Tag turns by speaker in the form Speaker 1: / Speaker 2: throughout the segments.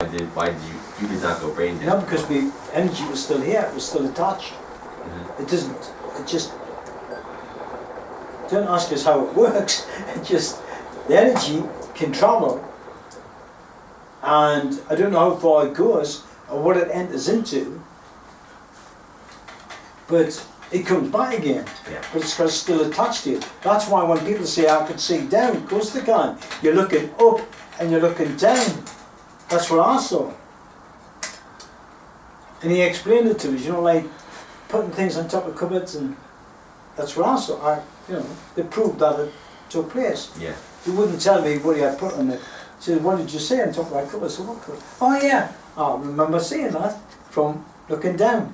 Speaker 1: You did not go brain dead?
Speaker 2: No, because the energy was still here, it was still attached. It doesn't, it just, don't ask us how it works, it just, the energy can travel, and I don't know how far it goes, or what it enters into, but it comes back again, but it's still attached to you. That's why when people say I could see down, of course they can. You're looking up and you're looking down. That's what I saw. And he explained it to us, like putting things on top of cupboards, and that's what I saw. They proved that it took place.
Speaker 1: Yeah.
Speaker 2: He wouldn't tell me what he had put on it. He said, what did you say on top of that cupboard? So what cupboard? Oh yeah, I remember seeing that from looking down.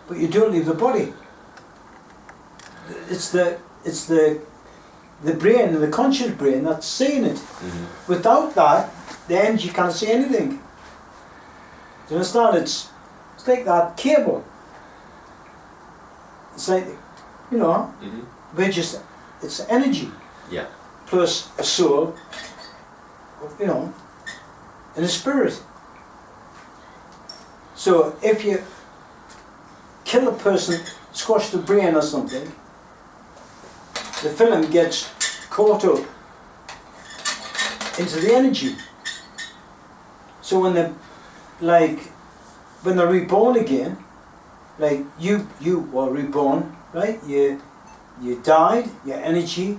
Speaker 2: But you don't leave the body. It's the brain, the conscious brain, that's seeing it. Without that, the energy can't see anything. Do you understand? It's like that cable. It's like, we're just, it's energy.
Speaker 1: Yeah.
Speaker 2: Plus a soul, and a spirit. So if you kill a person, squash the brain or something, the film gets caught up into the energy. So when they're reborn again, like you were reborn, right? You died, your energy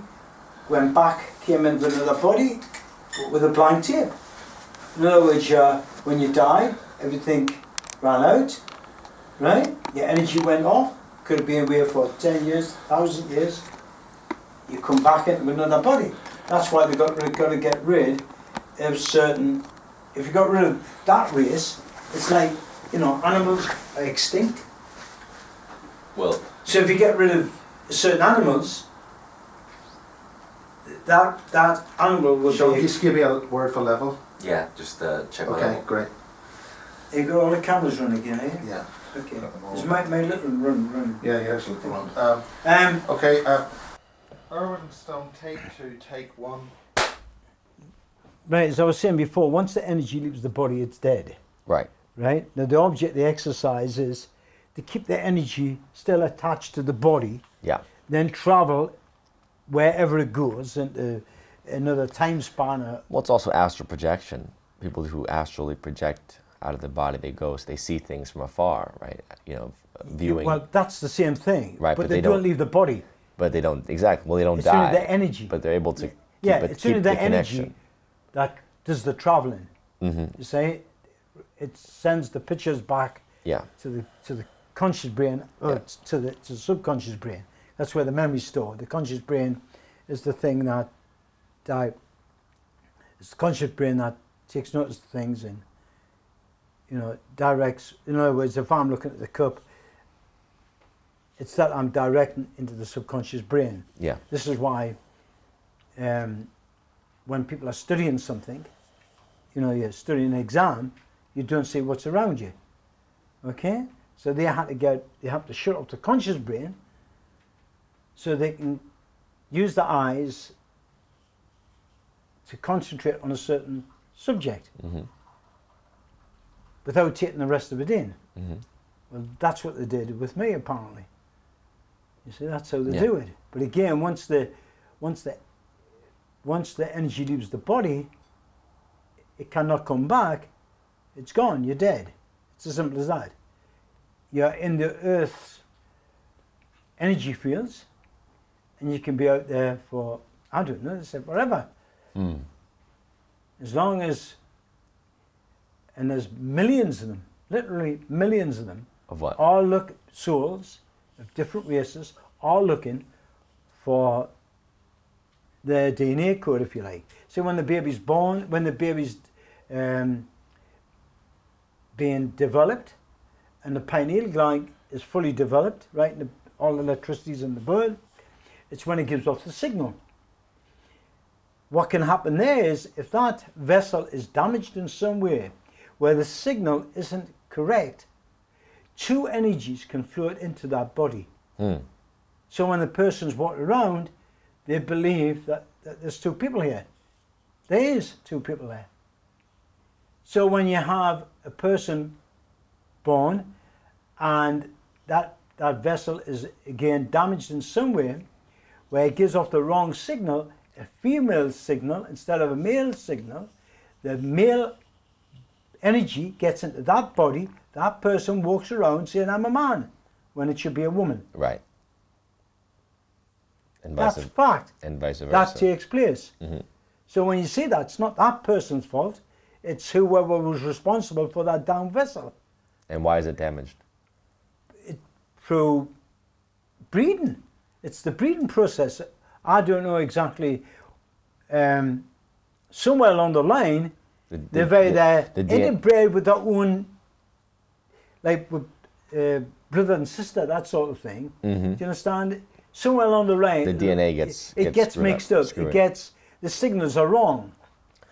Speaker 2: went back, came into another body, but with a blank tape. In other words, when you died, everything ran out, right? Your energy went off, could have been away for 10 years, 1,000 years. You come back into another body. That's why they've got to get rid of certain. If you got rid of that race, it's like, animals are extinct.
Speaker 1: Well.
Speaker 2: So if you get rid of certain animals, that animal will
Speaker 3: Shall
Speaker 2: be.
Speaker 3: just give me a word for level?
Speaker 1: Yeah, just check my
Speaker 3: Okay,
Speaker 1: level.
Speaker 3: great.
Speaker 2: You got all the cameras running again, eh?
Speaker 3: Yeah.
Speaker 2: Okay. Is my little run?
Speaker 3: Yeah, it's a little one. Okay. Urwin Stone, take 2, take 1.
Speaker 2: Right, as I was saying before, once the energy leaves the body, it's dead.
Speaker 4: Right.
Speaker 2: Right? Now the object, the exercise is to keep the energy still attached to the body.
Speaker 4: Yeah.
Speaker 2: Then travel wherever it goes into another time span.
Speaker 4: Well, it's also astral projection. People who astrally project out of the body, they see things from afar, right? Viewing.
Speaker 2: Well, that's the same thing.
Speaker 4: Right,
Speaker 2: but they don't leave the body.
Speaker 4: But they don't, exactly. Well, they don't
Speaker 2: it's
Speaker 4: die.
Speaker 2: It's only the energy.
Speaker 4: But they're able to
Speaker 2: it's only
Speaker 4: keep
Speaker 2: the
Speaker 4: the
Speaker 2: energy
Speaker 4: connection.
Speaker 2: that does the traveling.
Speaker 4: Mm-hmm.
Speaker 2: You see, it sends the pictures back to the conscious brain, or to the subconscious brain. That's where the memory's stored. The conscious brain is the thing that it's the conscious brain that takes notice of things and directs. In other words, if I'm looking at the cup, it's that I'm directing into the subconscious brain.
Speaker 4: Yeah.
Speaker 2: This is why when people are studying something, you're studying an exam, you don't see what's around you. Okay? So they have to shut off the conscious brain so they can use the eyes to concentrate on a certain subject without taking the rest of it in. Well, that's what they did with me, apparently. You see, that's how they do it. But again, once the energy leaves the body, it cannot come back. It's gone. You're dead. It's as simple as that. You're in the Earth's energy fields, and you can be out there for, I don't know, forever. As long as, and there's millions of them, literally millions of them.
Speaker 4: Of what?
Speaker 2: All souls of different races, all looking for their DNA code, if you like. So when the baby's born, when the baby's being developed, and the pineal gland is fully developed, right, and all the electricity's in the bird, it's when it gives off the signal. What can happen there is, if that vessel is damaged in some way, where the signal isn't correct, 2 energies can float into that body. So when the person's walking around, they believe that there's 2 people here. There is 2 people there. So when you have a person born and that vessel is again damaged in some way, where it gives off the wrong signal, a female signal instead of a male signal, the male energy gets into that body, that person walks around saying, I'm a man, when it should be a woman.
Speaker 4: Right. And
Speaker 2: That's fact.
Speaker 4: And vice versa.
Speaker 2: That takes place. So when you see that, it's not that person's fault, it's whoever was responsible for that down vessel.
Speaker 4: And why is it damaged?
Speaker 2: Through breeding. It's the breeding process. I don't know exactly. Somewhere along the line, they interbred with their own, like with brother and sister, that sort of thing. Do you understand? Somewhere along the line,
Speaker 4: the DNA gets
Speaker 2: mixed up. The signals are wrong.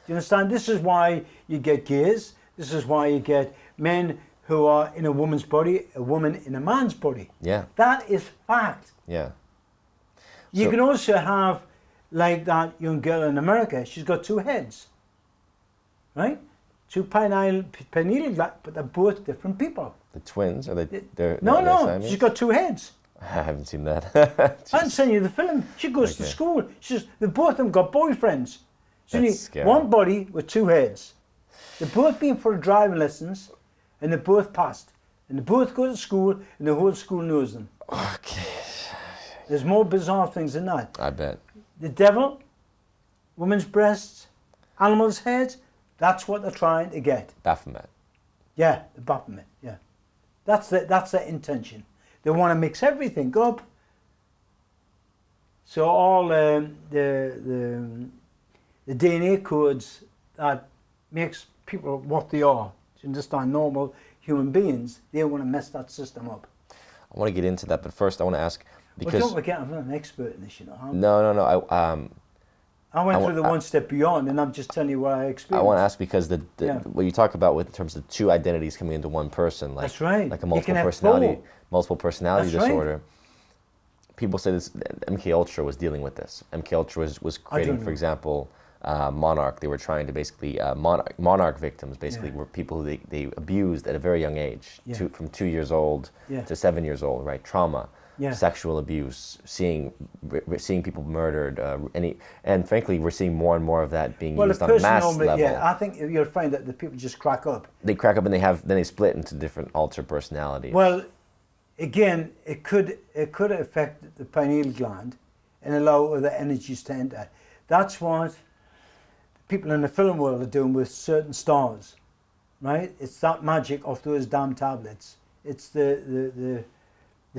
Speaker 2: Do you understand? This is why you get gays. This is why you get men who are in a woman's body, a woman in a man's body.
Speaker 4: Yeah.
Speaker 2: That is fact.
Speaker 4: Yeah.
Speaker 2: You can also have, like that young girl in America, she's got two heads, right? Two pineal glands, but they're both different people.
Speaker 4: The twins, are they?
Speaker 2: No, she's got two heads.
Speaker 4: I haven't seen that.
Speaker 2: I didn't send you the film. She goes to school. They both of them got boyfriends. So
Speaker 4: That's
Speaker 2: you
Speaker 4: scary.
Speaker 2: one body with two heads. They've both been for driving lessons, and they both passed. And they both go to school, and the whole school knows them.
Speaker 4: Okay.
Speaker 2: There's more bizarre things than that.
Speaker 4: I bet.
Speaker 2: The devil, women's breasts, animals' heads, that's what they're trying to get.
Speaker 4: Baphomet.
Speaker 2: Yeah, the Baphomet, yeah. That's their intention. They want to mix everything up. So all the DNA codes that makes people what they are, to understand normal human beings, they want to mess that system up.
Speaker 4: I want to get into that, but first I want to ask, because...
Speaker 2: Well, don't forget, I'm not an expert in this, you know.
Speaker 4: No.
Speaker 2: I went through the one step beyond, and I'm just telling you what I experienced.
Speaker 4: I want to ask because what you talk about with in terms of two identities coming into one person, like
Speaker 2: that's right.
Speaker 4: like a multiple personality
Speaker 2: That's
Speaker 4: disorder.
Speaker 2: Right.
Speaker 4: People say this. MK Ultra was dealing with this. MK Ultra was creating, for example, Monarch. They were trying to basically Monarch victims basically were people who they abused at a very young age, from 2 years old to 7 years old, right? Trauma. Sexual abuse, seeing people murdered, and frankly, we're seeing more and more of that being used on a mass level.
Speaker 2: Yeah, I think you'll find that the people just crack up.
Speaker 4: They crack up, and they split into different alter personalities.
Speaker 2: Well, again, it could affect the pineal gland and allow other energies to enter. That's what people in the film world are doing with certain stars, right? It's that magic of those damn tablets. It's the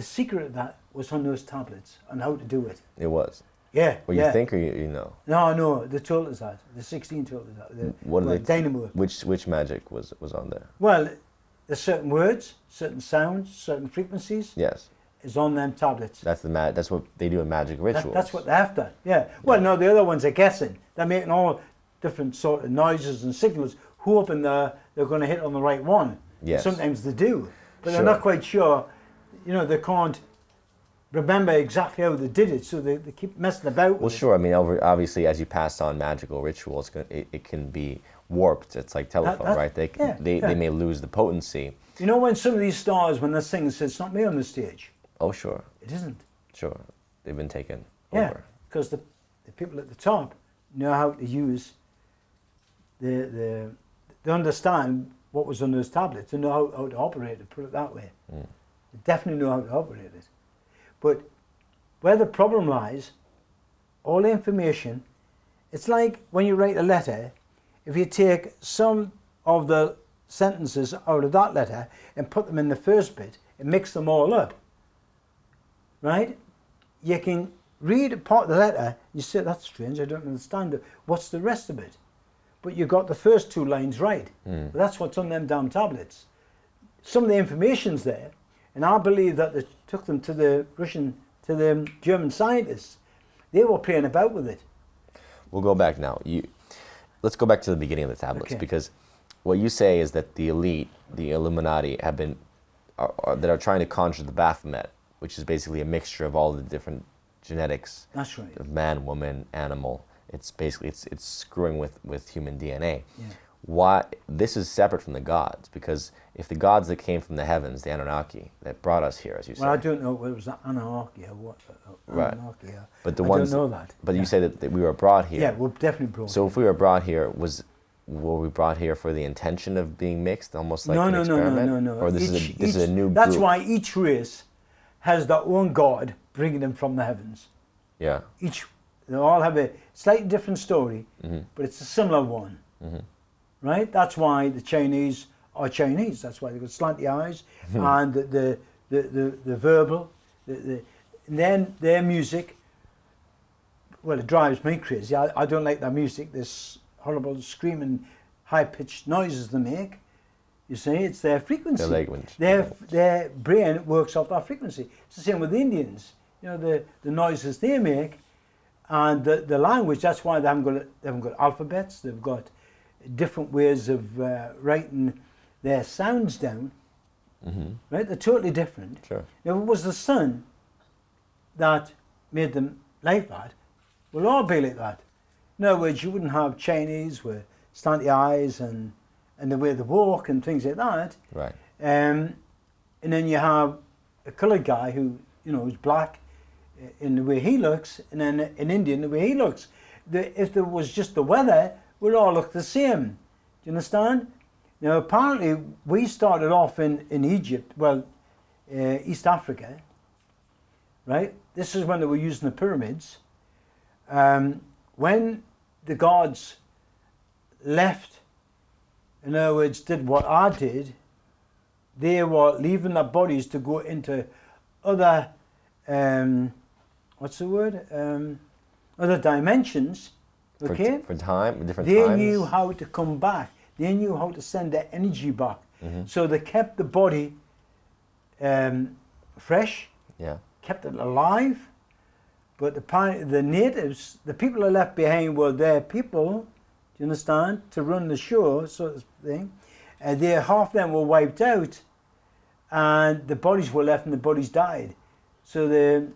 Speaker 2: secret of that was on those tablets on how to do it.
Speaker 4: It was.
Speaker 2: Yeah.
Speaker 4: Well, you think or you know?
Speaker 2: No, they told us that. The 16 told us that.
Speaker 4: What are they?
Speaker 2: Dynamo.
Speaker 4: Which magic was on there?
Speaker 2: Well, there's certain words, certain sounds, certain frequencies.
Speaker 4: Yes.
Speaker 2: Is on them tablets.
Speaker 4: That's what they do in magic rituals.
Speaker 2: That's what they're after. Yeah. Well, no, the other ones are guessing. They're making all different sort of noises and signals, hoping they're going to hit on the right one.
Speaker 4: Yes.
Speaker 2: Sometimes they do, but they're not quite sure. You know, they can't remember exactly how they did it, so they keep messing about with
Speaker 4: Well, sure. I mean, obviously, as you pass on magical rituals, it can be warped. It's like telephone, right? They may lose the potency.
Speaker 2: You know, when some of these stars, when they're singing, say, it's not me on the stage.
Speaker 4: Oh, sure.
Speaker 2: It isn't.
Speaker 4: Sure. They've been taken
Speaker 2: Yeah,
Speaker 4: over.
Speaker 2: because the people at the top know how to use they understand what was on those tablets. They know how to operate it, put it that way. They definitely know how to operate it. But where the problem lies, all the information, it's like when you write a letter, if you take some of the sentences out of that letter and put them in the first bit and mix them all up, right? You can read a part of the letter, you say, that's strange, I don't understand it. What's the rest of it? But you got the first two lines right. But that's what's on them damn tablets. Some of the information's there, and I believe that they took them to the German scientists. They were playing about with it.
Speaker 4: We'll go back now. Let's go back to the beginning of the tablets, because what you say is that the elite, the Illuminati, that are trying to conjure the Baphomet, which is basically a mixture of all the different genetics.
Speaker 2: That's right.
Speaker 4: Of man, woman, animal. It's basically it's screwing with human DNA.
Speaker 2: Yeah.
Speaker 4: why this is separate from the gods, because if the gods that came from the heavens, the Anunnaki that brought us here, as you say,
Speaker 2: Well, I don't know whether it was Anunnaki or what.
Speaker 4: Right.
Speaker 2: Anunnaki,
Speaker 4: but the
Speaker 2: I
Speaker 4: ones,
Speaker 2: don't know that.
Speaker 4: But you say that we were brought here.
Speaker 2: Yeah, we're definitely brought.
Speaker 4: So if we were brought here, were we brought here for the intention of being mixed, almost like an experiment?
Speaker 2: No.
Speaker 4: Or this is a new
Speaker 2: That's
Speaker 4: group?
Speaker 2: why each race has their own god bringing them from the heavens.
Speaker 4: Yeah.
Speaker 2: They all have a slightly different story,
Speaker 4: Mm-hmm.
Speaker 2: but it's a similar one.
Speaker 4: Mm-hmm.
Speaker 2: Right? That's why the Chinese are Chinese. That's why they've got slanty eyes and the verbal, and then their music. Well, it drives me crazy. I don't like their music. This horrible screaming, high-pitched noises they make. You see, it's their frequency.
Speaker 4: Their language.
Speaker 2: Their brain works off that frequency. It's the same with the Indians. You know, the noises they make, and the language. That's why they haven't got alphabets. They've got different ways of writing their sounds down.
Speaker 4: Mm-hmm.
Speaker 2: Right? They're totally different.
Speaker 4: Sure.
Speaker 2: If it was the sun that made them like that, we'll all be like that. In other words, you wouldn't have Chinese with slanty eyes and the way they walk and things like that.
Speaker 4: Right.
Speaker 2: And then you have a coloured guy who, you know, is black in the way he looks, and then an Indian the way he looks. If there was just the weather, we'd all look the same. Do you understand? Now, apparently, we started off in Egypt, well, East Africa, right? This is when they were using the pyramids. When the gods left, in other words, did what I did, they were leaving their bodies to go into other, what's the word? Other dimensions, okay?
Speaker 4: For time, different
Speaker 2: they
Speaker 4: times.
Speaker 2: knew how to come back. They knew how to send their energy back.
Speaker 4: Mm-hmm.
Speaker 2: So they kept the body fresh,
Speaker 4: Yeah.
Speaker 2: kept it alive. But the natives, the people that left behind were their people, do you understand, to run the show, sort of thing. And half of them were wiped out, and the bodies were left and the bodies died. So the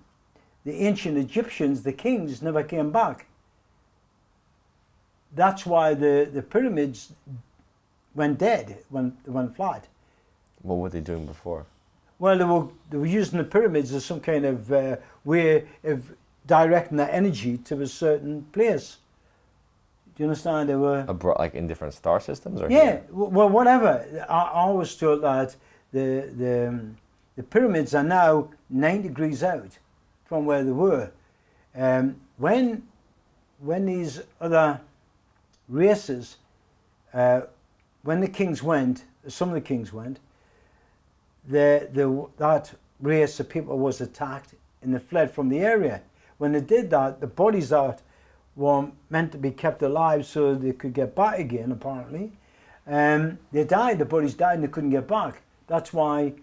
Speaker 2: ancient Egyptians, the kings, never came back. That's why the pyramids went dead, went flat.
Speaker 4: What were they doing before?
Speaker 2: Well, they were using the pyramids as some kind of way of directing their energy to a certain place. Do you understand? They were
Speaker 4: Like in different star systems, or
Speaker 2: yeah.
Speaker 4: here?
Speaker 2: Well, whatever. I was told that the pyramids are now 9 degrees out from where they were. When these other races, when the kings went, some of the kings went, that race of people was attacked and they fled from the area. When they did that, the bodies that were meant to be kept alive so they could get back again, apparently, they died. The bodies died and they couldn't get back. That's why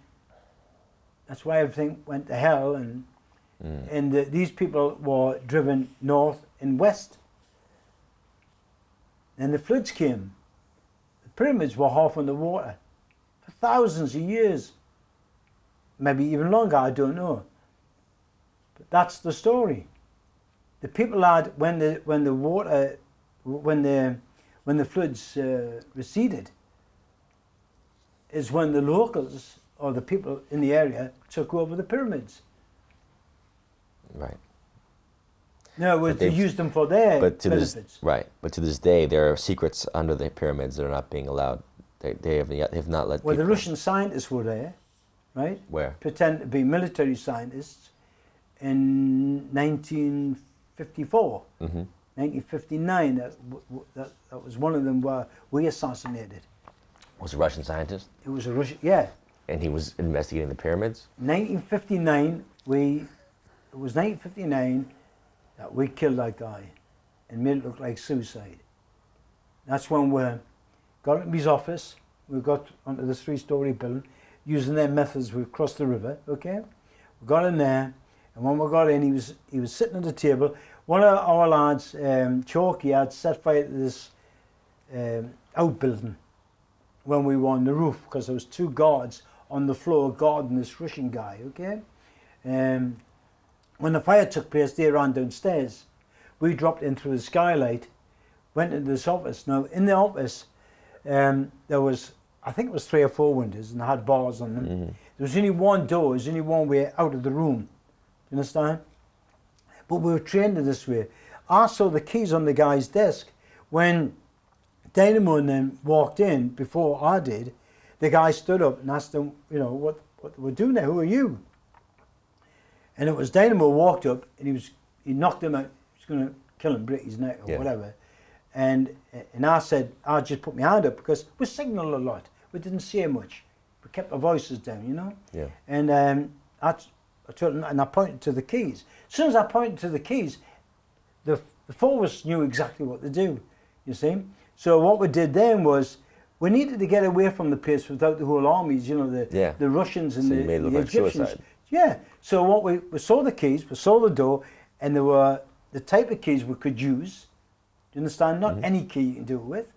Speaker 2: everything went to hell, and these people were driven north and west. Then the floods came. The pyramids were half underwater for thousands of years, maybe even longer. I don't know. But that's the story. The people had when the floods receded, is when the locals or the people in the area took over the pyramids.
Speaker 4: Right.
Speaker 2: No, they used them for their benefits.
Speaker 4: Right. But to this day, there are secrets under the pyramids that are not being allowed. They have not let.
Speaker 2: Well,
Speaker 4: people.
Speaker 2: the Russian scientists were there, right?
Speaker 4: Where?
Speaker 2: Pretend to be military scientists in 1954, 1959. That was one of them where we assassinated.
Speaker 4: Was a Russian scientist?
Speaker 2: It was a Russian, yeah.
Speaker 4: And he was investigating the pyramids?
Speaker 2: 1959, it was 1959 that we killed that guy and made it look like suicide. That's when we got into his office, we got onto the 3-story building, using their methods, we crossed the river, okay? We got in there, and when we got in, he was sitting at the table. One of our lads, Chalky, had set fire to this outbuilding when we were on the roof, because there was 2 guards on the floor guarding this Russian guy, okay? When the fire took place, they ran downstairs. We dropped in through the skylight, went into this office. Now, in the office, there was, I think it was 3 or 4 windows and they had bars on them. There was only one door, there was only one way out of the room. You understand? But we were trained in this way. I saw the keys on the guy's desk. When Dynamo and them walked in before I did, the guy stood up and asked them, you know, what they were doing there, who are you? And it was Dynamo walked up and he knocked him out, he was going to kill him, break his neck or whatever. And I said, I just put my hand up because we signalled a lot. We didn't say much. We kept our voices down, you know?
Speaker 4: Yeah.
Speaker 2: And I told him, and I pointed to the keys. As soon as I pointed to the keys, the 4 of us knew exactly what to do, you see? So what we did then was, we needed to get away from the place without the whole armies, you know, the Russians and
Speaker 4: so you made it look
Speaker 2: the
Speaker 4: like
Speaker 2: Egyptians.
Speaker 4: suicide.
Speaker 2: Yeah. So what we saw the keys, we saw the door, and there were the type of keys we could use. Do you understand? Not any key you can do it with,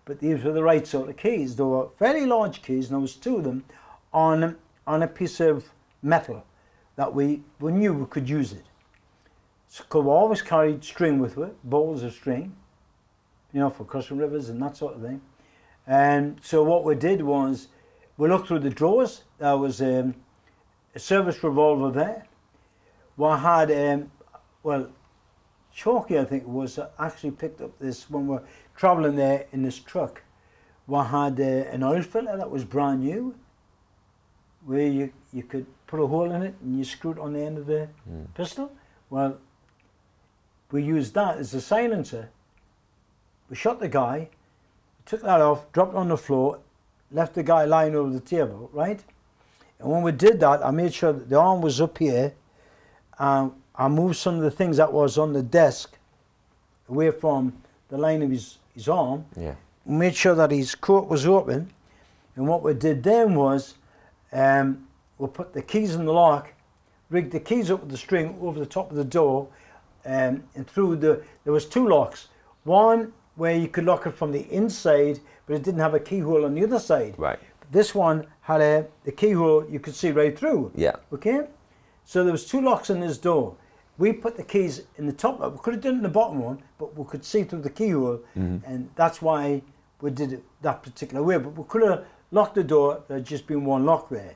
Speaker 2: but these were the right sort of keys. They were fairly large keys, and there was 2 of them on a piece of metal that we knew we could use it. So we always carried string with it, balls of string, you know, for crossing rivers and that sort of thing. And so what we did was, we looked through the drawers. There was a service revolver there. We had, well, Chalky, I think it was, actually picked up this when we were travelling there in this truck. We had an oil filter that was brand new, where you could put a hole in it and you screw it on the end of the pistol. Well, we used that as a silencer. We shot the guy, took that off, dropped it on the floor, left the guy lying over the table, right? And when we did that, I made sure that the arm was up here. I moved some of the things that was on the desk away from the line of his arm.
Speaker 4: Yeah.
Speaker 2: We made sure that his coat was open. And what we did then was, we put the keys in the lock, rigged the keys up with the string over the top of the door, and through there was 2 locks. One where you could lock it from the inside, but it didn't have a keyhole on the other side.
Speaker 4: Right.
Speaker 2: This one had the keyhole you could see right through.
Speaker 4: Yeah.
Speaker 2: Okay? So there was 2 locks on this door. We put the keys in the top. We could have done it in the bottom one, but we could see through the keyhole, and that's why we did it that particular way. But we could have locked the door. There had just been 1 lock there.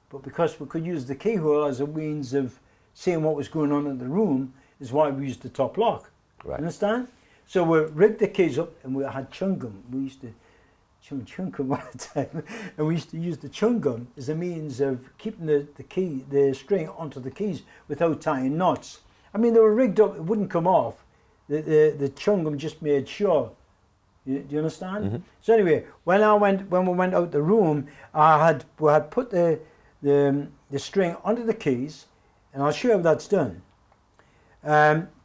Speaker 2: But because we could use the keyhole as a means of seeing what was going on in the room, is why we used the top lock.
Speaker 4: Right.
Speaker 2: Understand? So we rigged the keys up, and we had chewing gum. We used to chewing gum all the time, and we used to use the chewing gum as a means of keeping the string onto the keys without tying knots. I mean, they were rigged up; it wouldn't come off. The chewing gum just made sure. Do you understand? So anyway, when we went out the room, we had put the string onto the keys, and I'll show you how that's done.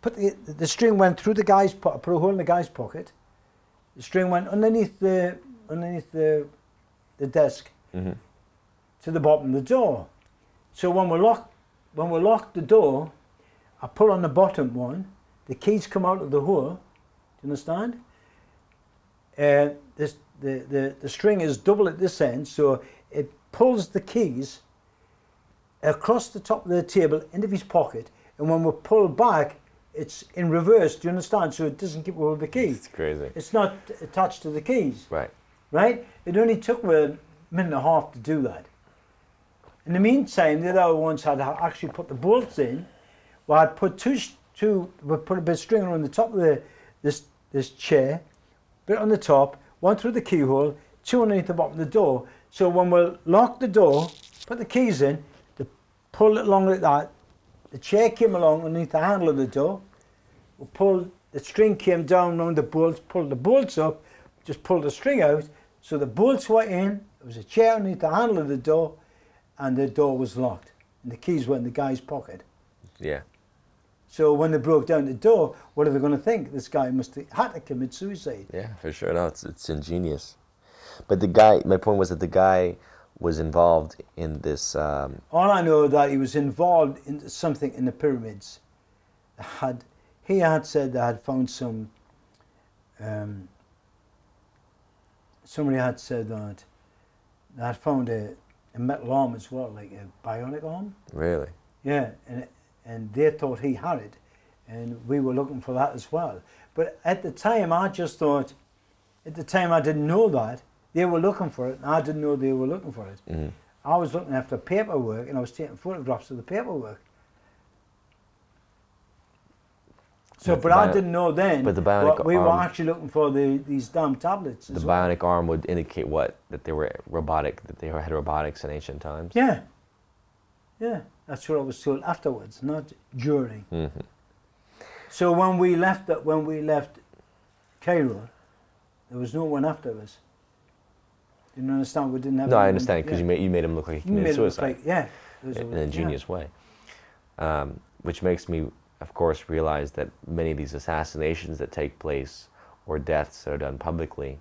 Speaker 2: Put the string went through the guy's pocket, put a hole in the guy's pocket. The string went underneath the desk to the bottom of the door. So when we locked the door, I pull on the bottom one. The keys come out of the hole. Do you understand? The string is double at this end, so it pulls the keys across the top of the table into his pocket, and when we pull back, it's in reverse. Do you understand? So it doesn't keep hold of the keys.
Speaker 4: It's crazy.
Speaker 2: It's not attached to the keys.
Speaker 4: Right.
Speaker 2: Right? It only took me a minute and a half to do that. In the meantime, the other ones had actually put the bolts in. Well, I'd put we put a bit of string around the top of this chair, bit on the top, 1 through the keyhole, 2 underneath the bottom of the door. So when we locked the door, put the keys in, to pull it along like that, the chair came along underneath the handle of the door. We pulled, the string came down around the bolts, pulled the bolts up, just pulled the string out. So the bolts were in, there was a chair underneath the handle of the door, and the door was locked. And the keys were in the guy's pocket.
Speaker 4: Yeah.
Speaker 2: So when they broke down the door, what are they going to think? This guy must have had to commit suicide.
Speaker 4: Yeah, for sure. No, it's ingenious. But the guy, my point was that the guy was involved in this.
Speaker 2: All I know that he was involved in something in the pyramids. He had said they had found some. Somebody had said that they had found a metal arm as well, like a bionic arm.
Speaker 4: Really?
Speaker 2: Yeah, and they thought he had it, and we were looking for that as well. But at the time, I just thought, at the time I didn't know that. They were looking for it, and I didn't know they were looking for it.
Speaker 4: Mm-hmm.
Speaker 2: I was looking after paperwork, and I was taking photographs of the paperwork. So, but I didn't know then.
Speaker 4: But the bionic
Speaker 2: we were
Speaker 4: arm,
Speaker 2: actually looking for these damn tablets.
Speaker 4: The bionic arm would indicate what? That they were robotic. That they had robotics in ancient times.
Speaker 2: Yeah, yeah. That's what I was told afterwards, not during.
Speaker 4: Mm-hmm.
Speaker 2: So when we left Cairo, there was no one after us. You understand? We didn't have.
Speaker 4: No, I understand, because you made him look like he committed suicide.
Speaker 2: Yeah,
Speaker 4: in a genius way, which makes me, of course, realize that many of these assassinations that take place or deaths that are done publicly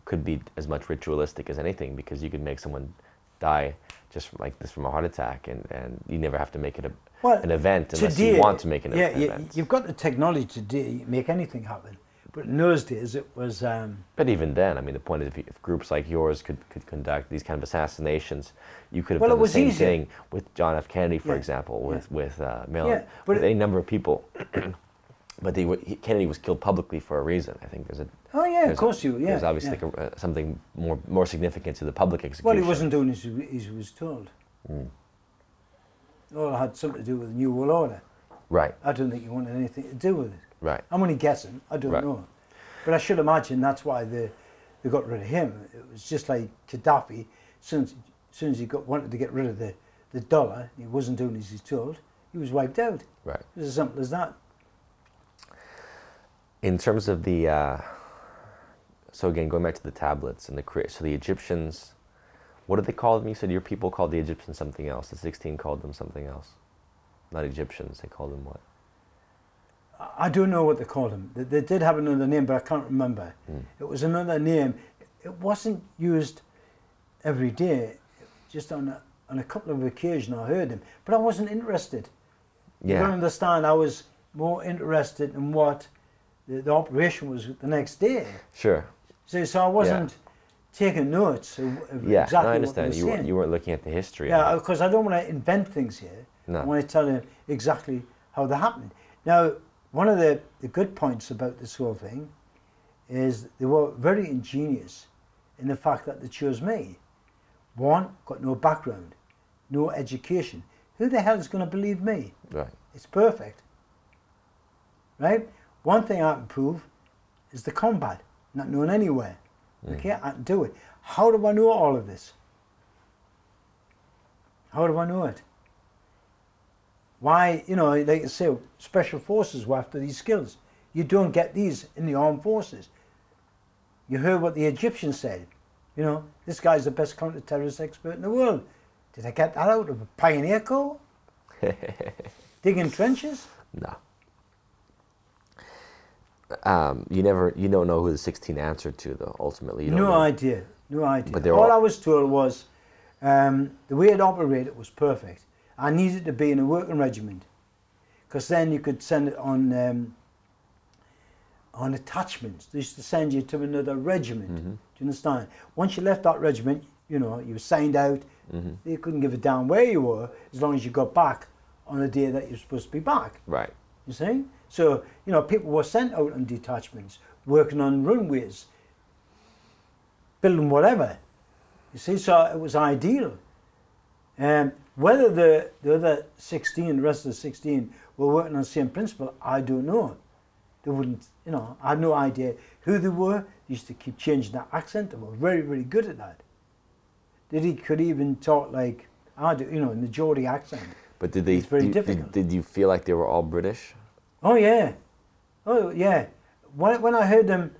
Speaker 4: could be as much ritualistic as anything, because you could make someone die just like this from a heart attack, and you never have to make it an event unless you want to make an event.
Speaker 2: You've got the technology today to make anything happen. But in those days, it was.
Speaker 4: But even then, I mean, the point is, if groups like yours could conduct these kind of assassinations, you could have done the same thing with John F. Kennedy, for example, with Maryland, with any number of people. But Kennedy was killed publicly for a reason. I think there's a.
Speaker 2: Oh yeah, of course you. Yeah.
Speaker 4: There's obviously something more significant to the public execution.
Speaker 2: Well, he wasn't doing as he was told. Mm. All had something to do with the New World Order.
Speaker 4: Right.
Speaker 2: I don't think he wanted anything to do with it.
Speaker 4: Right.
Speaker 2: I'm only guessing. I don't know. But I should imagine that's why they got rid of him. It was just like Gaddafi. As soon as he wanted to get rid of the dollar, he wasn't doing as he's told, he was wiped out.
Speaker 4: Right.
Speaker 2: It was as simple as that.
Speaker 4: In terms of the, so again, going back to the tablets and so the Egyptians, what did they call them? You said your people called the Egyptians something else. The 16 called them something else. Not Egyptians. They called them what?
Speaker 2: I don't know what they called him. They did have another name, but I can't remember. Mm. It was another name. It wasn't used every day. Just on a couple of occasions I heard him, but I wasn't interested.
Speaker 4: Yeah.
Speaker 2: You don't understand. I was more interested in what the operation was the next day.
Speaker 4: Sure.
Speaker 2: So I wasn't taking notes of exactly
Speaker 4: I understand.
Speaker 2: what they were saying.
Speaker 4: You weren't looking at the history.
Speaker 2: Yeah, because I don't want to invent things here.
Speaker 4: No.
Speaker 2: I want to tell you exactly how they happened. Now, one of the good points about this whole thing is they were very ingenious in the fact that they chose me. One, got no background, no education. Who the hell is going to believe me?
Speaker 4: Right.
Speaker 2: It's perfect. Right? One thing I can prove is the combat, not known anywhere. Okay, I can do it. How do I know all of this? How do I know it? Why, like I say, special forces were after these skills. You don't get these in the armed forces. You heard what the Egyptians said. This guy's the best counter-terrorist expert in the world. Did I get that out of a pioneer corps? Digging trenches?
Speaker 4: No. You don't know who the 16 answered to, though, ultimately.
Speaker 2: No idea. But all I was told was the way it operated was perfect. I needed to be in a working regiment, because then you could send it on attachments. They used to send you to another regiment. Mm-hmm. Do you understand? Once you left that regiment, you were signed out. Mm-hmm. They couldn't give a damn where you were as long as you got back on the day that you're supposed to be back.
Speaker 4: Right.
Speaker 2: You see? So, people were sent out on detachments, working on runways, building whatever. You see, so it was ideal. Whether the other 16, the rest of the 16, were working on the same principle, I don't know. They wouldn't, I had no idea who they were. They used to keep changing their accent. They were very, very good at that. They could even talk like I do, in the Geordie accent.
Speaker 4: But did they?
Speaker 2: It's very difficult.
Speaker 4: Did you feel like they were all British?
Speaker 2: Oh yeah, When I heard them,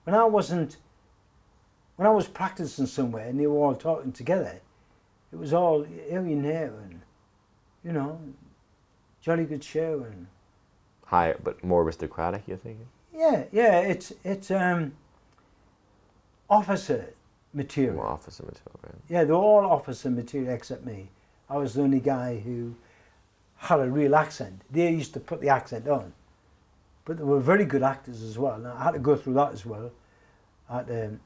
Speaker 2: when I was practicing somewhere and they were all talking together, it was all here and there, and jolly good show and
Speaker 4: higher, but more aristocratic. You think?
Speaker 2: Yeah. It's officer material.
Speaker 4: More officer material, right?
Speaker 2: Yeah, they're all officer material except me. I was the only guy who had a real accent. They used to put the accent on, but they were very good actors as well. Now, I had to go through that as well. I had to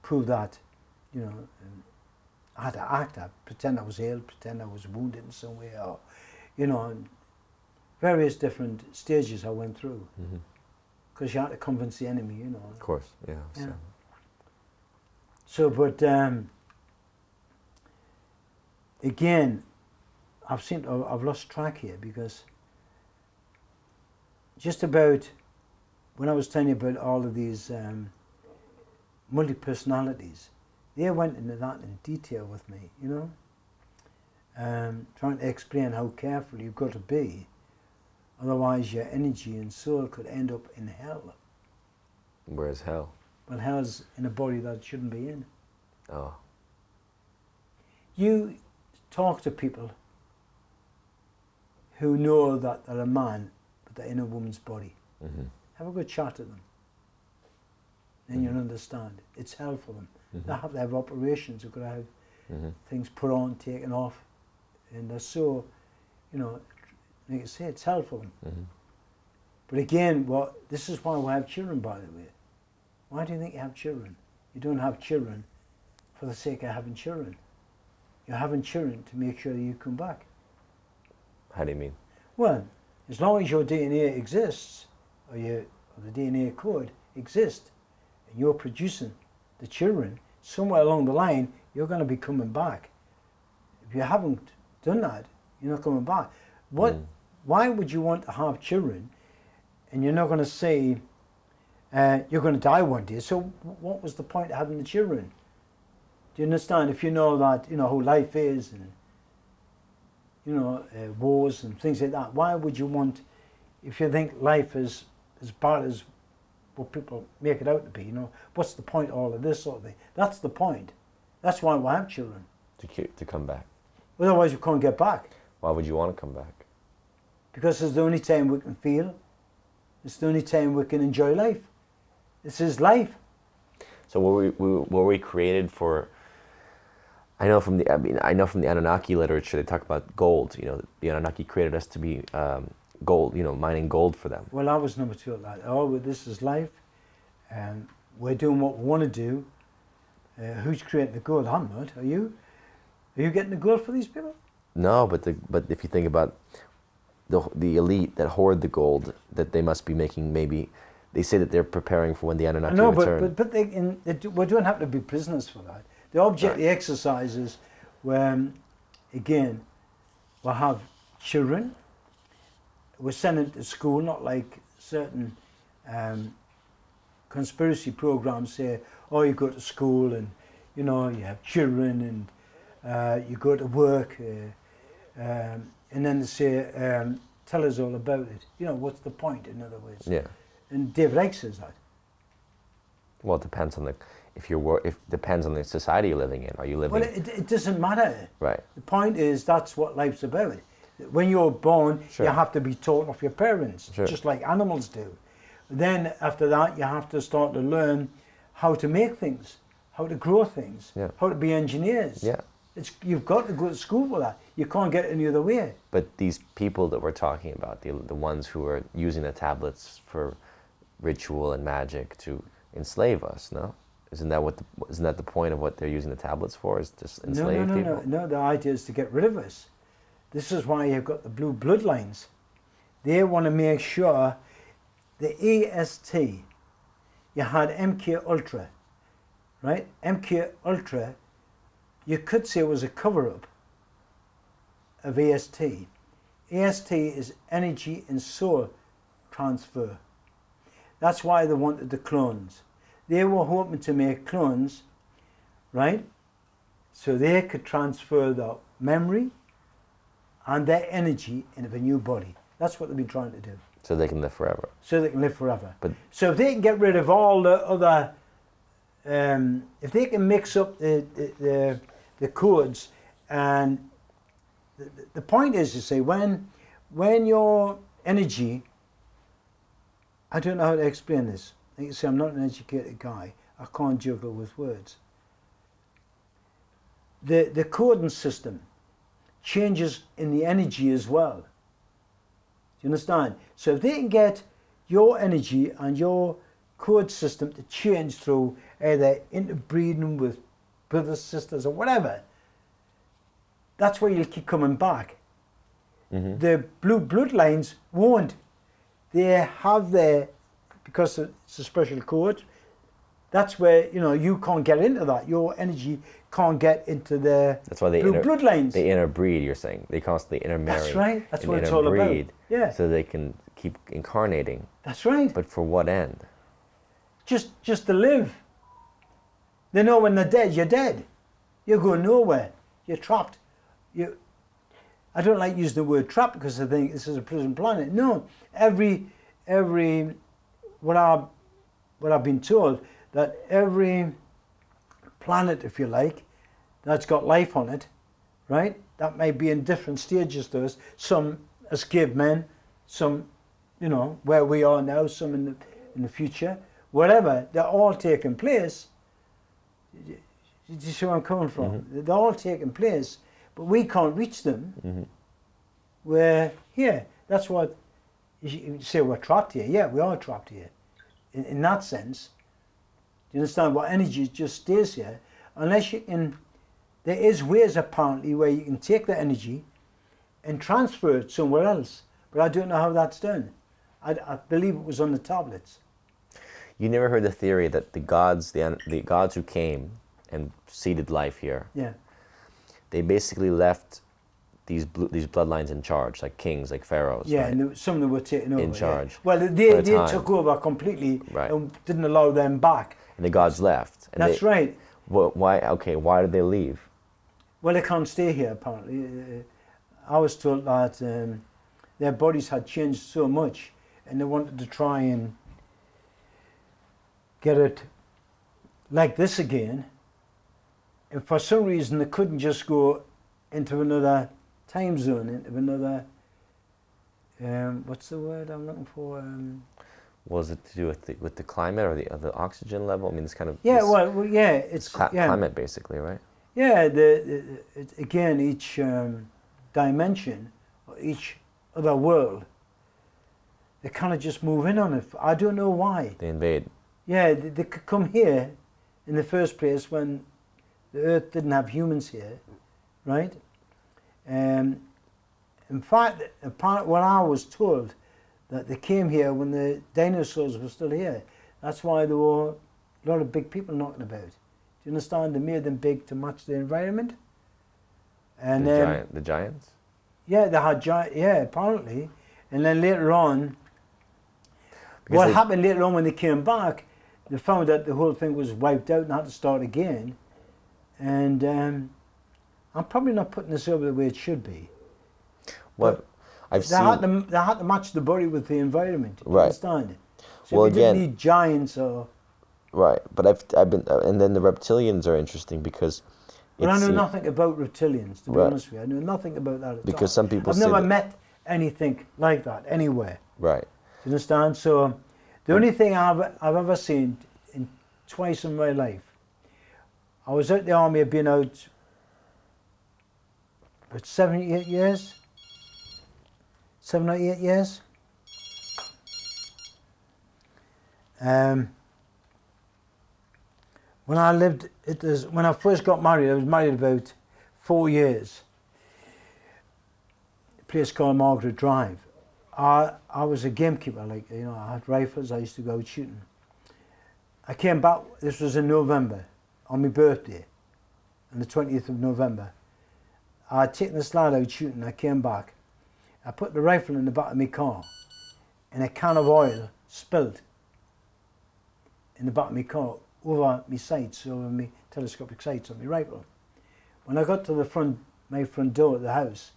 Speaker 2: prove that, I had to act. I pretend I was ill, pretend I was wounded in some way, or, various different stages I went through. because you had to convince the enemy, you know.
Speaker 4: Of course, yeah.
Speaker 2: Yeah. So, but again, I've lost track here, because just about when I was telling you about all of these multi-personalities, they went into that in detail with me, you know, trying to explain how careful you've got to be, otherwise your energy and soul could end up in hell.
Speaker 4: Where's hell?
Speaker 2: Well, hell's in a body that it shouldn't be in.
Speaker 4: Oh.
Speaker 2: You talk to people who know that they're a man, but they're in a woman's body.
Speaker 4: Mm-hmm.
Speaker 2: Have a good chat to them. Then you'll understand. It's hell for them. They have to have operations. They've got to have things put on, taken off. And they're so, you know, like I say, it's hell for them. But again, this is why we have children, by the way. Why do you think you have children? You don't have children for the sake of having children. You're having children to make sure that you come back.
Speaker 4: How do you mean?
Speaker 2: Well, as long as your DNA exists, or the DNA code exists, and you're producing the children, somewhere along the line, you're going to be coming back. If you haven't done that, you're not coming back. Why would you want to have children, and you're not going to say you're going to die one day? So what was the point of having the children? Do you understand? If you know that, you know, how life is, and you know, wars and things like that, why would you want, if you think life is as bad as what people make it out to be, you know, what's the point of all of this sort of thing? That's the point. That's why we have children.
Speaker 4: To come back.
Speaker 2: Otherwise we can't get back.
Speaker 4: Why would you want to come back?
Speaker 2: Because it's the only time we can feel. It's the only time we can enjoy life. This is life.
Speaker 4: So were we created for? I know from the Anunnaki literature they talk about gold. You know, the Anunnaki created us to be gold. You know, mining gold for them.
Speaker 2: Well, I was never taught that. Oh, this is life, and we're doing what we want to do. Who's creating the gold? I'm not. Are you? Are you getting the gold for these people?
Speaker 4: No, but if you think about the elite that hoard the gold, that they must be making, maybe they say that they're preparing for when the Anunnaki return.
Speaker 2: But we don't have to be prisoners for that. The object, the exercises, where again, we'll have children. We're sent into school, not like certain conspiracy programs say, oh, you go to school and, you know, you have children and you go to work and then they say, tell us all about it. You know, what's the point, in other words?
Speaker 4: Yeah.
Speaker 2: And David Icke says that.
Speaker 4: Well, it depends on depends on the society you're living in. Are you living?
Speaker 2: Well, it doesn't matter.
Speaker 4: Right.
Speaker 2: The point is, that's what life's about. When you're born,
Speaker 4: Sure.
Speaker 2: you have to be taught off your parents,
Speaker 4: Sure.
Speaker 2: just like animals do. Then after that, you have to start to learn how to make things, how to grow things,
Speaker 4: Yeah.
Speaker 2: how to be engineers.
Speaker 4: Yeah.
Speaker 2: You've got to go to school for that. You can't get it any other way.
Speaker 4: But these people that we're talking about, the ones who are using the tablets for ritual and magic to enslave us, no? Isn't that the point of what they're using the tablets for? Is to enslave people?
Speaker 2: No. The idea is to get rid of us. This is why you've got the blue bloodlines. They want to make sure the AST. You had MK Ultra, right? MK Ultra, you could say, was a cover-up of AST. AST is energy and soul transfer. That's why they wanted the clones. They were hoping to make clones, right? So they could transfer their memory and their energy into a new body. That's what they've been trying to do.
Speaker 4: So they can live forever.
Speaker 2: So they can live forever.
Speaker 4: But
Speaker 2: so if they can get rid of all the other, if they can mix up the codes, and the point is to say, when your energy, I don't know how to explain this. Like you say, I'm not an educated guy. I can't juggle with words. The coding system changes in the energy as well. Do you understand? So if they can get your energy and your code system to change through either interbreeding with brothers, sisters, or whatever, that's where you'll keep coming back. Mm-hmm. The blue bloodlines won't. They have their because it's a special code. That's where, you know, you can't get into that. Your energy can't get into the
Speaker 4: That's why they
Speaker 2: bloodlines.
Speaker 4: They interbreed, you're saying. They constantly intermarry.
Speaker 2: That's right. That's
Speaker 4: and
Speaker 2: what it's all about.
Speaker 4: interbreed
Speaker 2: Yeah.
Speaker 4: So they can keep incarnating.
Speaker 2: That's right.
Speaker 4: But for what end?
Speaker 2: Just to live. They know when they're dead, you're dead. You're going nowhere. You're trapped. I don't like using the word trapped because I think this is a prison planet. No. What I've been told, that every planet, if you like, that's got life on it, right? That may be in different stages to us. Some as cavemen, some, you know, where we are now, some in the future. Whatever, they're all taking place. Do you see where I'm coming from?
Speaker 4: Mm-hmm.
Speaker 2: They're all taking place, but we can't reach them.
Speaker 4: Mm-hmm.
Speaker 2: We're here. That's what you say, we're trapped here. Yeah, we are trapped here. In that sense, do you understand? What energy just stays here, unless you can. There is ways apparently where you can take the energy and transfer it somewhere else, but I don't know how that's done. I believe it was on the tablets.
Speaker 4: You never heard the theory that the gods who came and seeded life here,
Speaker 2: Yeah.
Speaker 4: they basically left these bloodlines in charge, like kings, like pharaohs.
Speaker 2: Yeah,
Speaker 4: right?
Speaker 2: and some of them were taken over.
Speaker 4: In charge.
Speaker 2: Yeah. Well, they
Speaker 4: time.
Speaker 2: took over completely,
Speaker 4: Right.
Speaker 2: and didn't allow them back.
Speaker 4: And the gods left. And
Speaker 2: That's right.
Speaker 4: Why? Okay, why did they leave?
Speaker 2: Well, they can't stay here, apparently. I was told that their bodies had changed so much, and they wanted to try and get it like this again. And for some reason, they couldn't just go into another time zone, into another, what's the word I'm looking for?
Speaker 4: Was it to do with the climate or the oxygen level? I mean, it's kind of
Speaker 2: Yeah, well, yeah, it's
Speaker 4: climate basically, right?
Speaker 2: Yeah, again, each dimension, or each other world, they kind of just move in on it. I don't know why.
Speaker 4: They invade.
Speaker 2: Yeah, they could come here in the first place when the Earth didn't have humans here, right? In fact, what I was told, that they came here when the dinosaurs were still here. That's why there were a lot of big people knocking about. Do you understand? They made them big to match the environment. And
Speaker 4: The giants?
Speaker 2: yeah, they had yeah, apparently. And then later on,
Speaker 4: Because
Speaker 2: what happened later on when they came back, they found that the whole thing was wiped out and had to start again. And I'm probably not putting this over the way it should be.
Speaker 4: What I've
Speaker 2: They had to match the body with the environment. Do you
Speaker 4: Right.
Speaker 2: understand? So
Speaker 4: Well,
Speaker 2: we didn't
Speaker 4: again-
Speaker 2: need giants or.
Speaker 4: Right, but I've been, and then the reptilians are interesting because.
Speaker 2: But I
Speaker 4: it's
Speaker 2: know
Speaker 4: the-
Speaker 2: nothing about reptilians, to be
Speaker 4: Right.
Speaker 2: honest with you. I know nothing about that at all.
Speaker 4: Because some people
Speaker 2: I've
Speaker 4: say
Speaker 2: never
Speaker 4: that-
Speaker 2: met anything like that anywhere.
Speaker 4: Right.
Speaker 2: Do you understand? So the only thing I've ever seen twice in my life, I was out the army. I've been out about 7 or 8 years. 7 or 8 years. When I first got married, I was married about 4 years. A place called Margaret Drive. I was a gamekeeper, like, you know, I had rifles, I used to go out shooting. I came back, this was in November, on my birthday, on the 20th of November. I had taken the lad out shooting, I came back. I put the rifle in the back of my car, and a can of oil spilled in the back of my car over my sights, over my telescopic sights on my rifle. When I got to my front door of the house,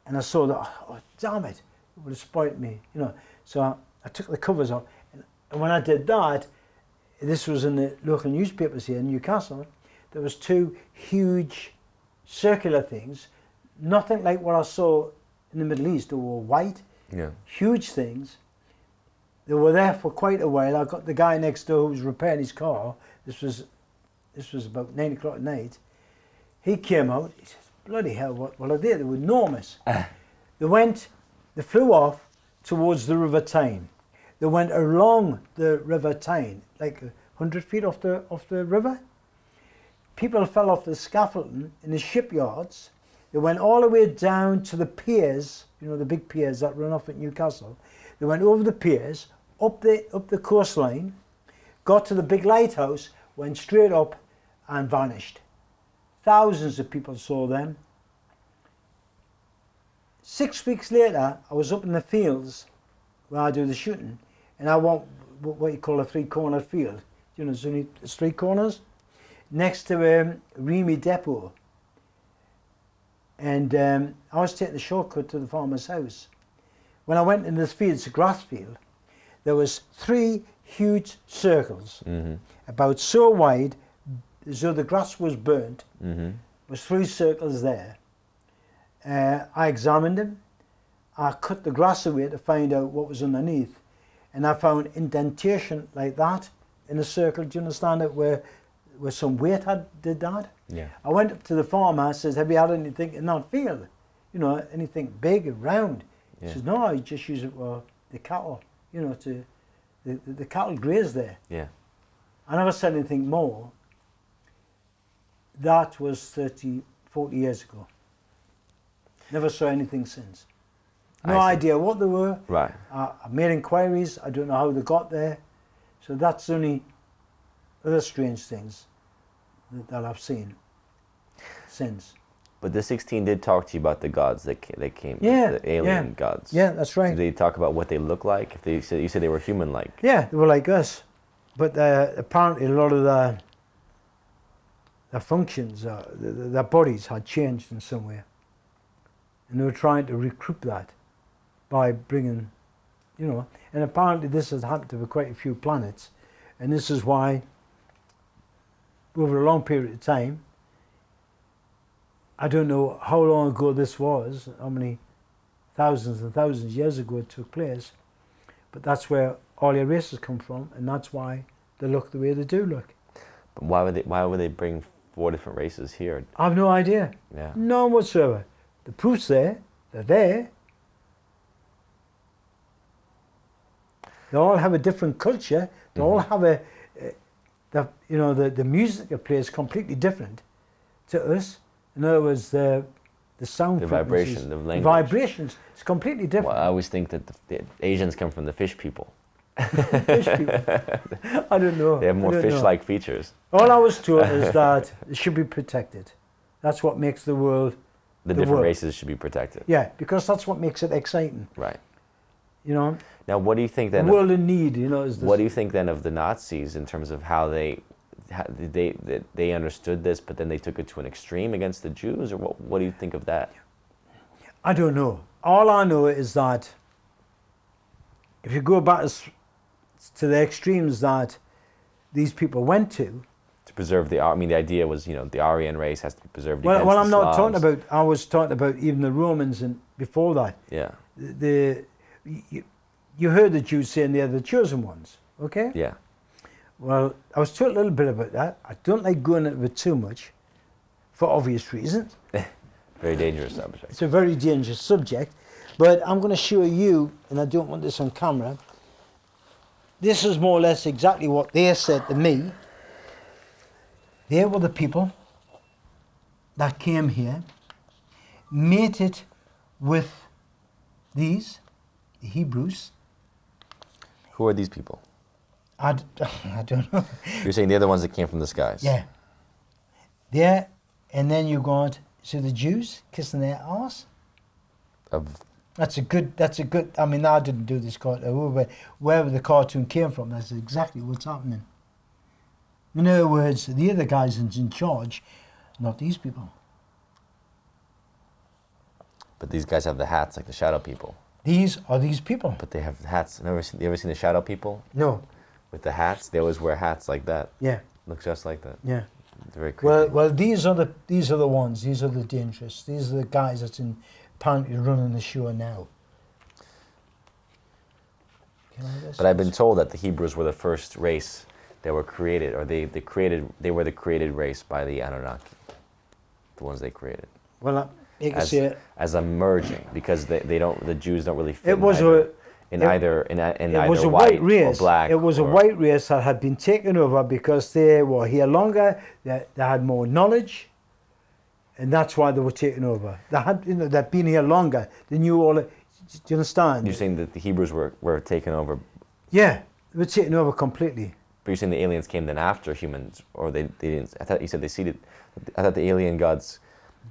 Speaker 2: and I saw that, oh damn it, it would have spoiled me, you know. So I took the covers off, and when I did that, this was in the local newspapers here in Newcastle, there was 2 huge circular things, nothing like what I saw in the Middle East. They were white,
Speaker 4: Yeah.
Speaker 2: huge things. They were there for quite a while. I got the guy next door who was repairing his car. This was about 9 o'clock at night. He came out. He says, "Bloody hell! What are they? They were enormous." They flew off towards the River Tyne. They went along the River Tyne, like 100 feet off the river. People fell off the scaffolding in the shipyards. They went all the way down to the piers, you know, the big piers that run off at Newcastle. They went over the piers, up the coastline, got to the big lighthouse, went straight up and vanished. Thousands of people saw them. 6 weeks later, I was up in the fields where I do the shooting, and I want what you call a three-corner field. You know, it's 3 corners next to Remy Depot. And I was taking the shortcut to the farmer's house. When I went in this field, it's a grass field, there was 3 huge circles, about so wide, as though the grass was burnt. Was 3 circles there. I examined them. I cut the grass away to find out what was underneath, and I found indentation like that in a circle. Do you understand it? Where some weight did that.
Speaker 4: Yeah.
Speaker 2: I went up to the farmer. I says, "Have you had anything in that field? You know, anything big and round?"
Speaker 4: Yeah.
Speaker 2: He says, "No, I just use it for the cattle. You know, to the cattle graze there."
Speaker 4: Yeah.
Speaker 2: I never said anything more. That was 30, 40 years ago. Never saw anything since. No idea what they were.
Speaker 4: Right.
Speaker 2: I made inquiries. I don't know how they got there. So that's the only other strange things that I've seen since.
Speaker 4: But the 16 did talk to you about the gods that came,
Speaker 2: Yeah,
Speaker 4: the alien gods.
Speaker 2: Yeah, that's right.
Speaker 4: Did they talk about what they look like? If they said, you said they were human-like.
Speaker 2: Yeah, they were like us. But apparently a lot of their functions, their bodies had changed in some way. And they were trying to recoup that by bringing, you know, and apparently this has happened to quite a few planets. And this is why, over a long period of time, I don't know how long ago this was, how many thousands and thousands of years ago it took place, but that's where all your races come from, and that's why they look the way they do look.
Speaker 4: But why would they bring 4 different races here?
Speaker 2: I have no idea.
Speaker 4: Yeah.
Speaker 2: None whatsoever. The proof's there. They're there. They all have a different culture. They all have the music they play is completely different to us. In other words, the sound
Speaker 4: The
Speaker 2: frequencies,
Speaker 4: vibration, the
Speaker 2: the
Speaker 4: language.
Speaker 2: vibrations, it's completely different.
Speaker 4: Well, I always think that the Asians come from the fish people.
Speaker 2: Fish people. I don't know.
Speaker 4: They have more
Speaker 2: I don't know.
Speaker 4: fish-like features.
Speaker 2: All I was told is that it should be protected. That's what makes the world.
Speaker 4: The different races should be protected.
Speaker 2: Yeah, because that's what makes it exciting.
Speaker 4: Right.
Speaker 2: You know.
Speaker 4: Now, what do you think
Speaker 2: The
Speaker 4: then?
Speaker 2: world in need. You know. Is this.
Speaker 4: What do you think then of the Nazis in terms of how they understood this, but then they took it to an extreme against the Jews, or what do you think of that?
Speaker 2: I don't know. All I know is that if you go back to the extremes that these people went to
Speaker 4: preserve the. I mean, the idea was, the Aryan race has to be preserved.
Speaker 2: Well, I'm not
Speaker 4: Slavs.
Speaker 2: talking about. I was talking about even the Romans and before that.
Speaker 4: Yeah.
Speaker 2: You heard the Jews saying they're the chosen ones. Okay.
Speaker 4: Yeah.
Speaker 2: Well, I was told a little bit about that. I don't like going into it too much, for obvious reasons.
Speaker 4: Very dangerous subject.
Speaker 2: It's a very dangerous subject, but I'm going to show you, and I don't want this on camera. This is more or less exactly what they said to me. They were the people that came here, mated with the Hebrews.
Speaker 4: Who are these people?
Speaker 2: I don't know.
Speaker 4: You're saying they're the ones that came from the skies?
Speaker 2: Yeah. There, and then you got, so the Jews kissing their arse. That's a good, I mean, I didn't do this cartoon, but wherever the cartoon came from, that's exactly what's happening. In other words, the other guys in charge, not these people.
Speaker 4: But these guys have the hats like the shadow people.
Speaker 2: These are these people.
Speaker 4: But they have hats. You ever seen the shadow people?
Speaker 2: No.
Speaker 4: With the hats, they always wear hats like that.
Speaker 2: Yeah.
Speaker 4: Looks just like that.
Speaker 2: Yeah.
Speaker 4: It's very creepy.
Speaker 2: Well, these are the ones. These are the dangerous. These are the guys that's apparently running the show now.
Speaker 4: But I've been told that the Hebrews were the first race that were created, or they were the created race by the Anunnaki, the ones they created.
Speaker 2: Well, you can see it
Speaker 4: as a merging, because the Jews don't really fit.
Speaker 2: It was
Speaker 4: either
Speaker 2: a
Speaker 4: white
Speaker 2: white race.
Speaker 4: or black.
Speaker 2: It was a white race that had been taken over because they were here longer. They had more knowledge, and that's why they were taken over. They'd been here longer. They knew all. Do you understand?
Speaker 4: You're saying that the Hebrews were taken over
Speaker 2: Yeah, they were taken over completely.
Speaker 4: But you're saying the aliens came then after humans, or they didn't? I thought you said they seeded. I thought the alien gods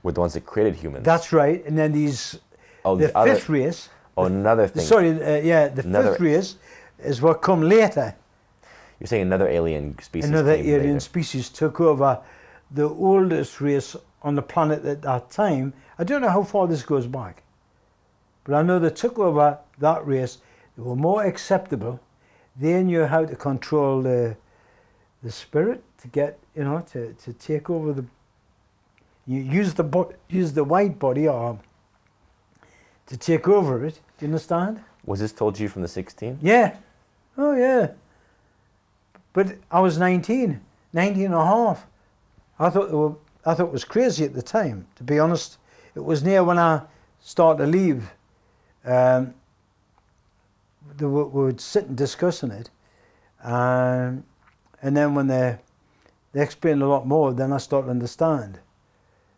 Speaker 4: were the ones that created humans.
Speaker 2: That's right. And then these,
Speaker 4: Oh,
Speaker 2: the
Speaker 4: other-
Speaker 2: fifth race.
Speaker 4: Oh, another thing.
Speaker 2: Sorry, the fifth race is what come later.
Speaker 4: You're saying another alien species.
Speaker 2: Another
Speaker 4: came
Speaker 2: alien
Speaker 4: later.
Speaker 2: species took over the oldest race on the planet at that time. I don't know how far this goes back, but I know they took over that race. They were more acceptable. They knew how to control the spirit to get, to take over the. You use the white body or to take over it. Do you understand?
Speaker 4: Was this told to you from the 16?
Speaker 2: Yeah. Oh, yeah. But I was 19 and a half. I thought it was crazy at the time, to be honest. It was near when I started to leave. We would sit and discussing it. And then when they explained a lot more, then I started to understand.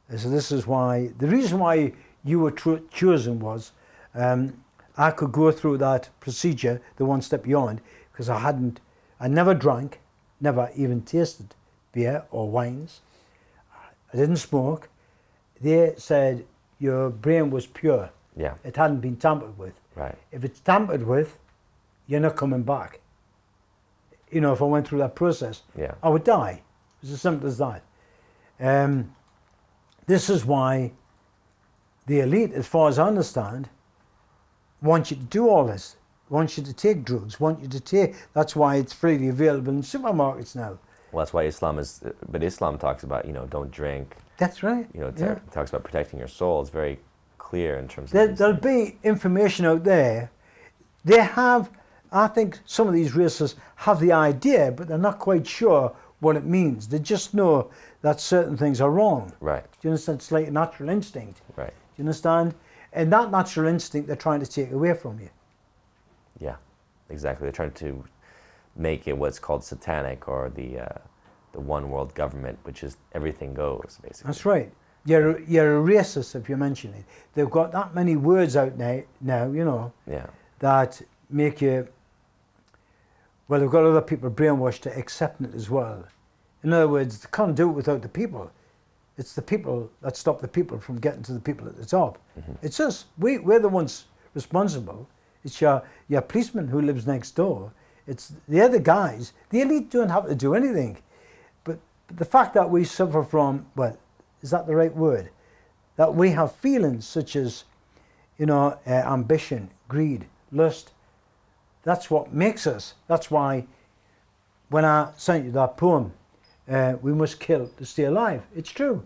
Speaker 2: And so this is why, the reason why you were chosen was, I could go through that procedure, the one step beyond, because I never drank, never even tasted beer or wines. I didn't smoke. They said your brain was pure.
Speaker 4: Yeah.
Speaker 2: It hadn't been tampered with.
Speaker 4: Right.
Speaker 2: If it's tampered with, you're not coming back. If I went through that process,
Speaker 4: Yeah.
Speaker 2: I would die. It's as simple as that. This is why the elite, as far as I understand, want you to do all this, want you to take drugs, that's why it's freely available in supermarkets now.
Speaker 4: Well, that's why Islam talks about, don't drink.
Speaker 2: That's right.
Speaker 4: It talks about protecting your soul. It's very clear in terms of.
Speaker 2: There'll be information out there. I think some of these races have the idea, but they're not quite sure what it means. They just know that certain things are wrong.
Speaker 4: Right.
Speaker 2: Do you understand? It's like a natural instinct.
Speaker 4: Right.
Speaker 2: Do you understand? And that natural instinct they're trying to take away from you.
Speaker 4: Yeah, exactly. They're trying to make it what's called satanic, or the one world government, which is everything goes, basically.
Speaker 2: That's right. You're a racist if you mention it. They've got that many words out now,
Speaker 4: Yeah.
Speaker 2: that make you. Well, they've got other people brainwashed to accept it as well. In other words, they can't do it without the people. It's the people that stop the people from getting to the people at the top. Mm-hmm. It's us. We're the ones responsible. It's your policeman who lives next door. It's the other guys. The elite don't have to do anything. But the fact that we suffer from, well, is that the right word? That we have feelings such as, ambition, greed, lust. That's what makes us. That's why when I sent you that poem, we must kill to stay alive. It's true.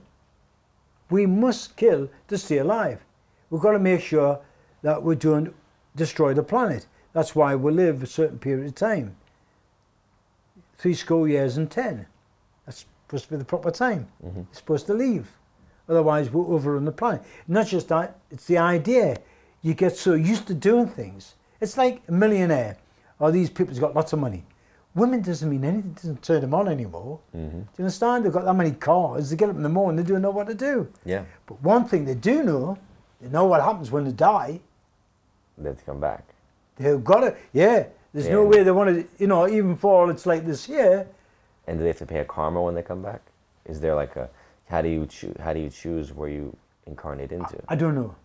Speaker 2: We must kill to stay alive. We've got to make sure that we don't destroy the planet. That's why we live a certain period of time. 70 years and 10. That's supposed to be the proper time. Mm-hmm. You're supposed to leave. Otherwise, we'll overrun the planet. Not just that, it's the idea. You get so used to doing things. It's like a millionaire, or these people who's got lots of money. Women doesn't mean anything, doesn't turn them on anymore. Mm-hmm. Do you understand? They've got that many cars, they get up in the morning, they don't know what to do. Yeah. But one thing they do know, they know what happens when they die.
Speaker 4: They have to come back.
Speaker 2: They've got to, there's no way they want to, even for it's like this here.
Speaker 4: And do they have to pay a karma when they come back? Is there like how do you choose where you incarnate into?
Speaker 2: I don't know.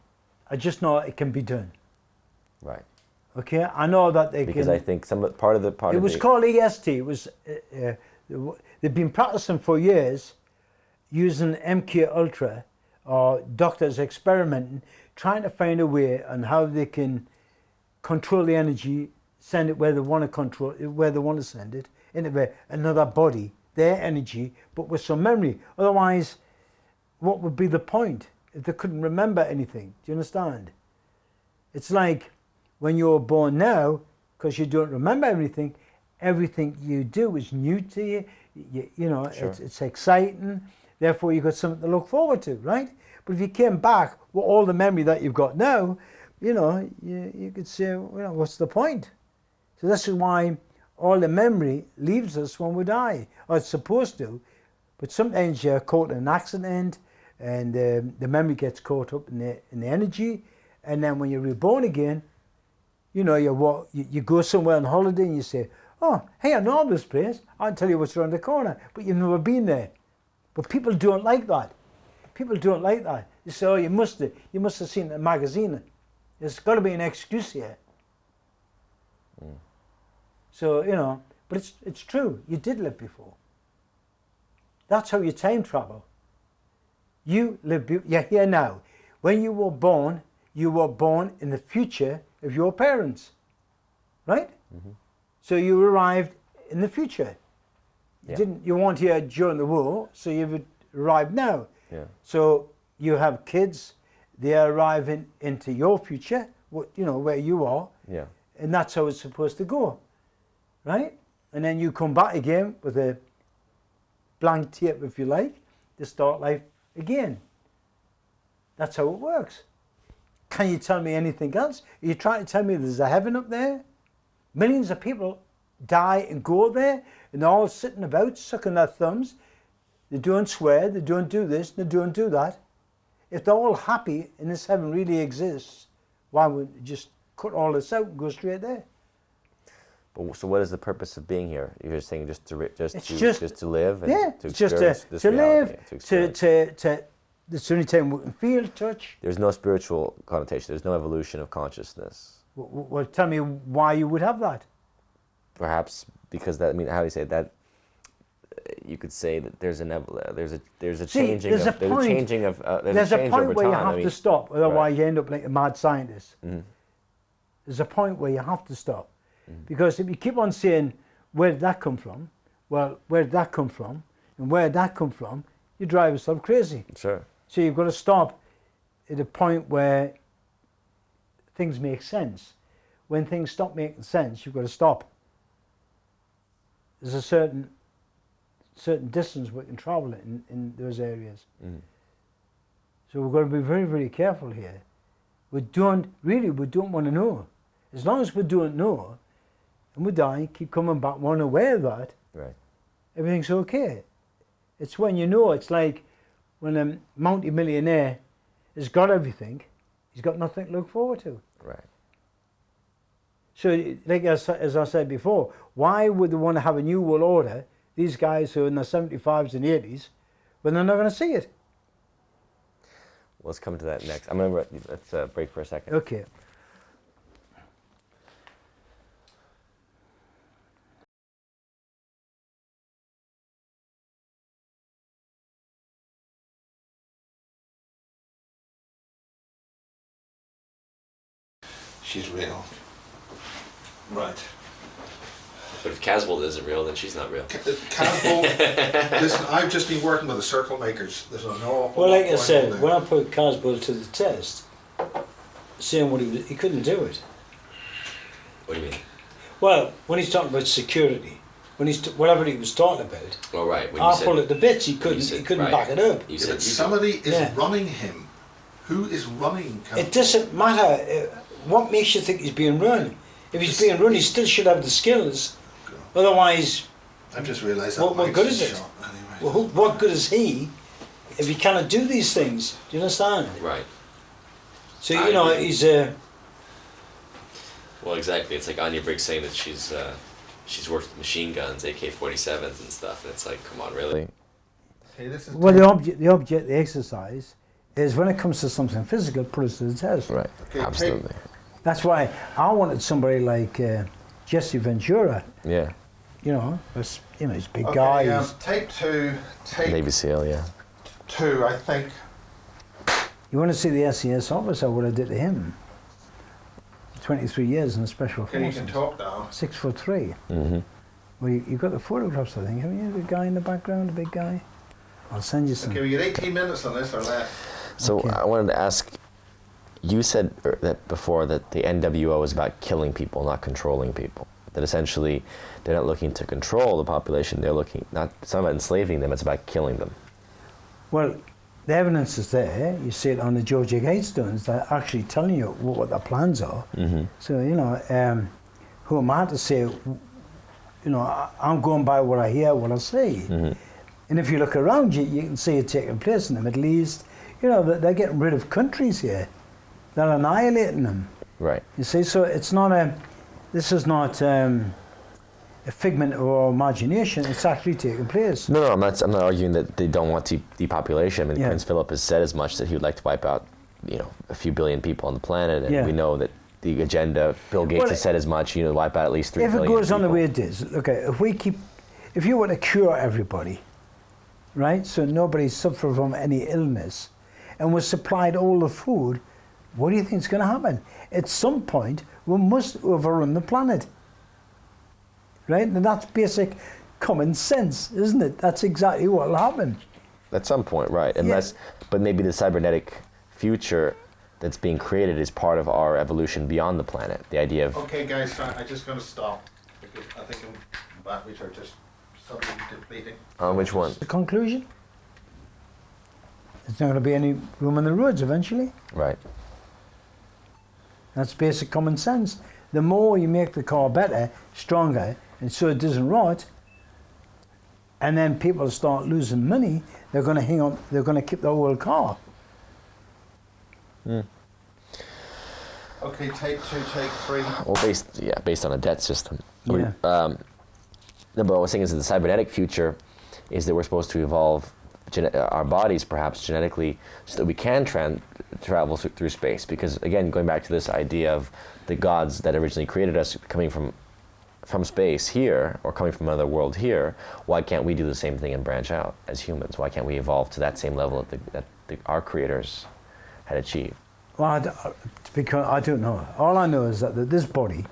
Speaker 2: I just know it can be done.
Speaker 4: Right.
Speaker 2: Okay, I know that they
Speaker 4: because
Speaker 2: can.
Speaker 4: I think part of the
Speaker 2: It was called EST. It was they've been practicing for years, using MK Ultra, or doctors experimenting, trying to find a way on how they can control the energy, send it where they want to control it, where they want to send it, into another body, their energy, but with some memory. Otherwise, what would be the point if they couldn't remember anything? Do you understand? It's like when you're born now, because you don't remember everything you do is new to you. Sure. It's exciting. Therefore, you've got something to look forward to, right? But if you came back with all the memory that you've got now, you could say, what's the point? So this is why all the memory leaves us when we die, or it's supposed to. But sometimes you're caught in an accident, and the memory gets caught up in the energy, and then when you're reborn again, You know, you go somewhere on holiday and you say, oh, hey, I know this place. I'll tell you what's around the corner. But you've never been there. But people don't like that. People don't like that. They say, oh, you must have seen a magazine. There's got to be an excuse here. So, you know, but it's true. You did live before. That's how you time travel. You're here now. When you were born in the future of your parents, right? So you arrived in the future. You weren't here during the war, so you've arrived now.
Speaker 4: Yeah.
Speaker 2: So you have kids, they're arriving into your future, you know, where you are.
Speaker 4: Yeah.
Speaker 2: And that's how it's supposed to go, right? And then you come back again with a blank tape, if you like, to start life again. That's how it works. Can you tell me anything else? Are you trying to tell me there's a heaven up there? Millions of people die and go there, and they're all sitting about, sucking their thumbs. They don't swear, they don't do this, they don't do that. If they're all happy and this heaven really exists, why would you just cut all this out and go straight there?
Speaker 4: But so what is the purpose of being here? You're just saying just to live and to
Speaker 2: it's just
Speaker 4: experience this
Speaker 2: to
Speaker 4: reality,
Speaker 2: live,
Speaker 4: to experience.
Speaker 2: it's the only time we can feel, touch.
Speaker 4: There's no spiritual connotation. There's no evolution of consciousness.
Speaker 2: Well, tell me why you would have that.
Speaker 4: Perhaps because that, I mean, how do you say that? You could say that there's a changing
Speaker 2: there's
Speaker 4: of
Speaker 2: a point where you have to stop, otherwise you end up like a mad scientist. There's a point where you have to stop, because if you keep on saying, where did that come from? Well, where did that come from? And where did that come from? You drive yourself crazy.
Speaker 4: Sure.
Speaker 2: So you've got to stop at a point where things make sense. When things stop making sense, you've got to stop. There's a certain distance we can travel in those areas. So we've got to be very, very careful here. We don't want to know. As long as we don't know, and we die, keep coming back, we're unaware of that,
Speaker 4: right,
Speaker 2: everything's okay. It's when you know, it's like when a multi-millionaire has got everything, he's got nothing to look forward to.
Speaker 4: right.
Speaker 2: So, like as I said before, why would they want to have a new world order, these guys who are in their 75s and 80s, when they're not going to see it?
Speaker 4: Let's come to that next. Let's break for a second.
Speaker 2: Okay.
Speaker 3: She's real. Right.
Speaker 1: But if Casbolt isn't real, then she's not real.
Speaker 3: Casbolt, listen, I've just been working with the circle makers. There's an awful
Speaker 2: Well, like
Speaker 3: lot
Speaker 2: I said,
Speaker 3: going on
Speaker 2: when
Speaker 3: there.
Speaker 2: I put Casbolt to the test, saying what he couldn't do it.
Speaker 1: What do you mean?
Speaker 2: Well, when he's talking about security, whatever he was talking about,
Speaker 1: Well, right. When
Speaker 2: I
Speaker 1: you said,
Speaker 2: pull it to bits. He couldn't
Speaker 1: right.
Speaker 2: back it up.
Speaker 1: You
Speaker 3: Yeah,
Speaker 1: said
Speaker 3: but somebody is
Speaker 2: Yeah.
Speaker 3: running him. Who is running Casbolt?
Speaker 2: It doesn't matter. What makes you think he's being run? If he's being run, he still should have the skills. Otherwise,
Speaker 3: I've just realised that.
Speaker 2: what good is it?
Speaker 3: shot anyway.
Speaker 2: well, what good is he if he cannot do these things? Do you understand?
Speaker 1: Right.
Speaker 2: So
Speaker 1: I
Speaker 2: you know
Speaker 1: agree.
Speaker 2: he's.
Speaker 1: Well, exactly. It's like Anya Briggs saying that she's worked with machine guns, AK-47s and stuff, and it's like, come on, really?
Speaker 3: Okay, this is
Speaker 2: Well, the object, the exercise, is when it comes to something physical, put us to the test.
Speaker 4: Right.
Speaker 3: Okay,
Speaker 4: Absolutely.
Speaker 2: That's why I wanted somebody like Jesse Ventura.
Speaker 4: Yeah.
Speaker 2: You know, he's a big
Speaker 3: okay,
Speaker 2: guy.
Speaker 3: tape
Speaker 4: Navy SEAL. Yeah.
Speaker 3: 2, I think.
Speaker 2: You want to see the SES officer? What I did to him? 23 years in the special
Speaker 3: Okay, you
Speaker 2: forces.
Speaker 3: can talk now.
Speaker 2: 6'3".
Speaker 4: Mm-hmm.
Speaker 2: Well, you got the photographs, I think, haven't you? The guy in the background, the big guy. I'll send you some.
Speaker 3: Okay, we get 18 minutes on this or less.
Speaker 4: So
Speaker 2: Okay.
Speaker 4: I wanted to ask. You said that before that the NWO is about killing people, not controlling people. That essentially they're not looking to control the population. They're looking it's not about enslaving them. It's about killing them.
Speaker 2: Well, the evidence is there. You see it on the Georgia Gatestones. They're actually telling you what their plans are.
Speaker 4: Mm-hmm.
Speaker 2: So, you know, who am I to say, you know, I'm going by what I hear, what I see.
Speaker 4: Mm-hmm.
Speaker 2: And if you look around you, you can see it taking place in the Middle East. You know, they're getting rid of countries here. They're annihilating them.
Speaker 4: Right.
Speaker 2: You see, so it's not this is not a figment of our imagination. It's actually taking place.
Speaker 4: No, I'm not arguing that they don't want depopulation. I mean,
Speaker 2: Yeah.
Speaker 4: Prince Philip has said as much, that he would like to wipe out, a few billion people on the planet, and
Speaker 2: Yeah.
Speaker 4: we know that the agenda, Bill Gates has said as much, wipe out at least 3
Speaker 2: If
Speaker 4: billion
Speaker 2: it goes on the
Speaker 4: people.
Speaker 2: way it is, okay, if you were to cure everybody, right, so nobody suffered from any illness, and was supplied all the food, what do you think is going to happen? At some point, we must overrun the planet. Right? And that's basic common sense, isn't it? That's exactly what will happen.
Speaker 4: At some point, right. Unless, but maybe the cybernetic future that's being created is part of our evolution beyond the planet. The idea of...
Speaker 3: Okay, guys, I'm just going to stop because I think my batteries are just suddenly depleting.
Speaker 4: which one?
Speaker 2: The conclusion? There's not going to be any room on the roads eventually.
Speaker 4: Right.
Speaker 2: That's basic common sense. The more you make the car better, stronger, and so it doesn't rot, and then people start losing money, they're going to hang on, they're going to keep the old car.
Speaker 3: Okay, take 2, take 3.
Speaker 4: Well, based on a debt system.
Speaker 2: Yeah.
Speaker 4: No, but what I was saying is that the cybernetic future is that we're supposed to evolve our bodies, perhaps genetically, so that we can travel through space. Because again, going back to this idea of the gods that originally created us coming from space here, or coming from another world here, why can't we do the same thing and branch out as humans? Why can't we evolve to that same level that our creators had achieved?
Speaker 2: Well, because I don't know. All I know is that this body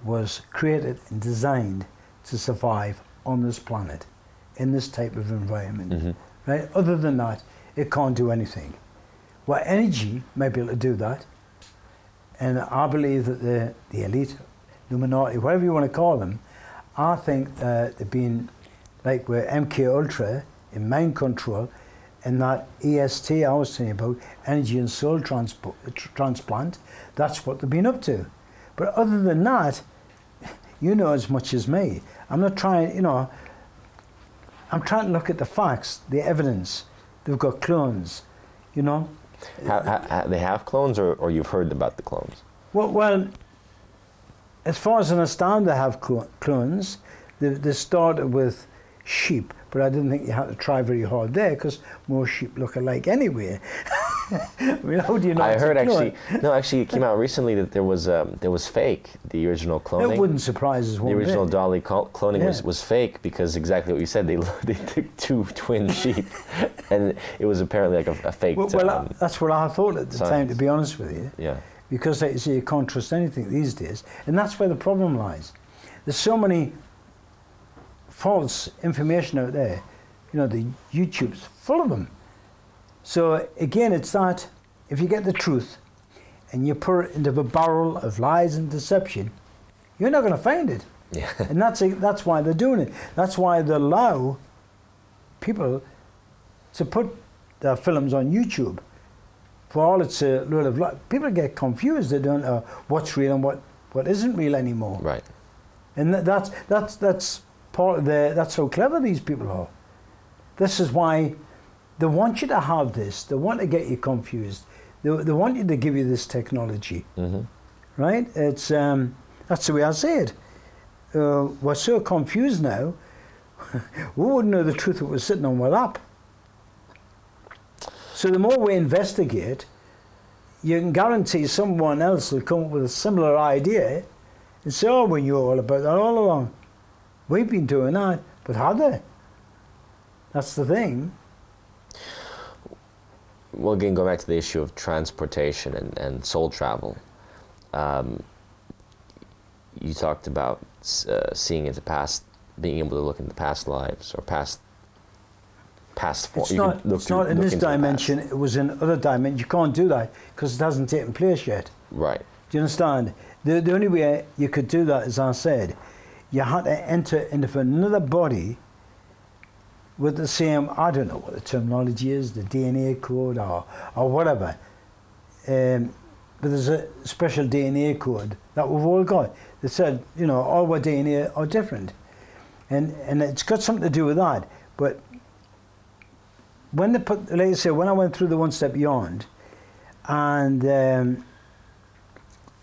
Speaker 2: was created and designed to survive on this planet, in this type of environment.
Speaker 4: Mm-hmm.
Speaker 2: Right? Other than that, it can't do anything. Well, energy might be able to do that, and I believe that the elite, Illuminati, whatever you want to call them, I think they're being, like with MK Ultra in mind control, and that EST I was saying about, energy and soul transplant, that's what they've been up to. But other than that, you know as much as me. I'm not trying, I'm trying to look at the facts, the evidence. They've got clones,
Speaker 4: They have clones, or you've heard about the clones?
Speaker 2: Well, as far as I understand, they have clones. They started with sheep, but I didn't think you had to try very hard there because most sheep look alike anyway. I mean, how do you know?
Speaker 4: I heard
Speaker 2: it's a clone?
Speaker 4: actually, it came out recently that there was fake. The original cloning.
Speaker 2: It wouldn't surprise us one
Speaker 4: The original
Speaker 2: bit.
Speaker 4: Dolly cloning
Speaker 2: Yeah.
Speaker 4: was fake, because exactly what you said. They took 2 twin sheep, and it was apparently like a fake.
Speaker 2: Well, that's what I thought at the time,
Speaker 4: science.
Speaker 2: to be honest with you.
Speaker 4: Yeah.
Speaker 2: Because like you say, you can't trust anything these days, and that's where the problem lies. There's so many false information out there. The YouTube's full of them. So again, it's that if you get the truth and you put it into a barrel of lies and deception, you're not going to find it.
Speaker 4: Yeah.
Speaker 2: And that's why they're doing it. That's why they allow people to put their films on YouTube. For all it's a load of people get confused. They don't know what's real and what isn't real anymore.
Speaker 4: Right.
Speaker 2: And that's part of that's how clever these people are. This is why they want you to have this. They want to get you confused. They want you to give you this technology.
Speaker 4: Mm-hmm.
Speaker 2: Right? It's that's the way I say it. We're so confused now. We wouldn't know the truth if it was sitting on my lap. So the more we investigate, you can guarantee someone else will come up with a similar idea and say, "Oh, we knew all about that all along. We've been doing that," but had they? That's the thing.
Speaker 4: Well, again, going back to the issue of transportation and soul travel, you talked about seeing into past, being able to look into past lives or past forms.
Speaker 2: It's not in this dimension. It was in other dimensions. You can't do that because it hasn't taken place yet.
Speaker 4: Right.
Speaker 2: Do you understand? The only way you could do that, as I said, you had to enter into another body with the same, I don't know what the terminology is, the DNA code or whatever. But there's a special DNA code that we've all got. They said, all our DNA are different. And it's got something to do with that. But when they put, like I say, when I went through the One Step Beyond, and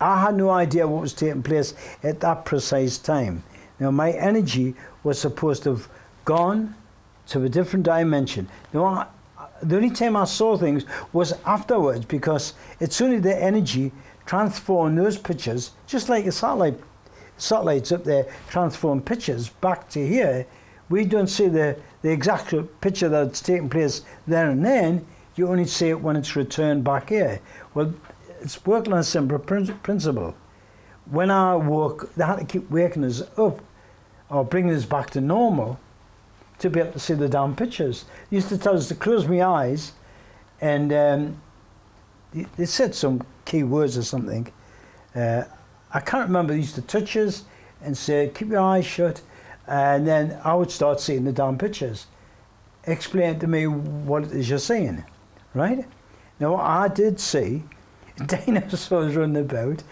Speaker 2: I had no idea what was taking place at that precise time. Now, my energy was supposed to have gone to a different dimension. Now, the only time I saw things was afterwards, because it's only the energy transforming those pictures, just like a satellites up there transform pictures back to here. We don't see the exact picture that's taking place there and then. You only see it when it's returned back here. Well, it's working on a simple principle. When I woke, they had to keep waking us up or bringing us back to normal to be able to see the damn pictures. They used to tell us to close my eyes, and they said some key words or something. I can't remember. They used to touch us and say, keep your eyes shut, and then I would start seeing the damn pictures. Explain to me what it is you're seeing, right? Now, I did see dinosaurs running about,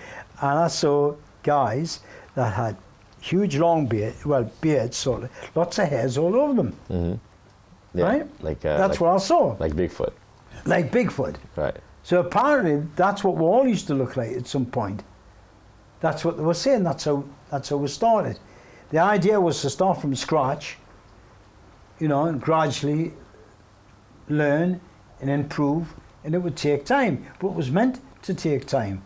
Speaker 2: and I saw guys that had huge long beards, sort of, lots of hairs all over them.
Speaker 4: Mm-hmm. Yeah,
Speaker 2: right?
Speaker 4: Like
Speaker 2: that's what I saw.
Speaker 4: Like Bigfoot.
Speaker 2: Like Bigfoot.
Speaker 4: Right.
Speaker 2: So apparently that's what we all used to look like at some point. That's what they were saying. That's how we started. The idea was to start from scratch, you know, and gradually learn and improve, and it would take time. But it was meant to take time.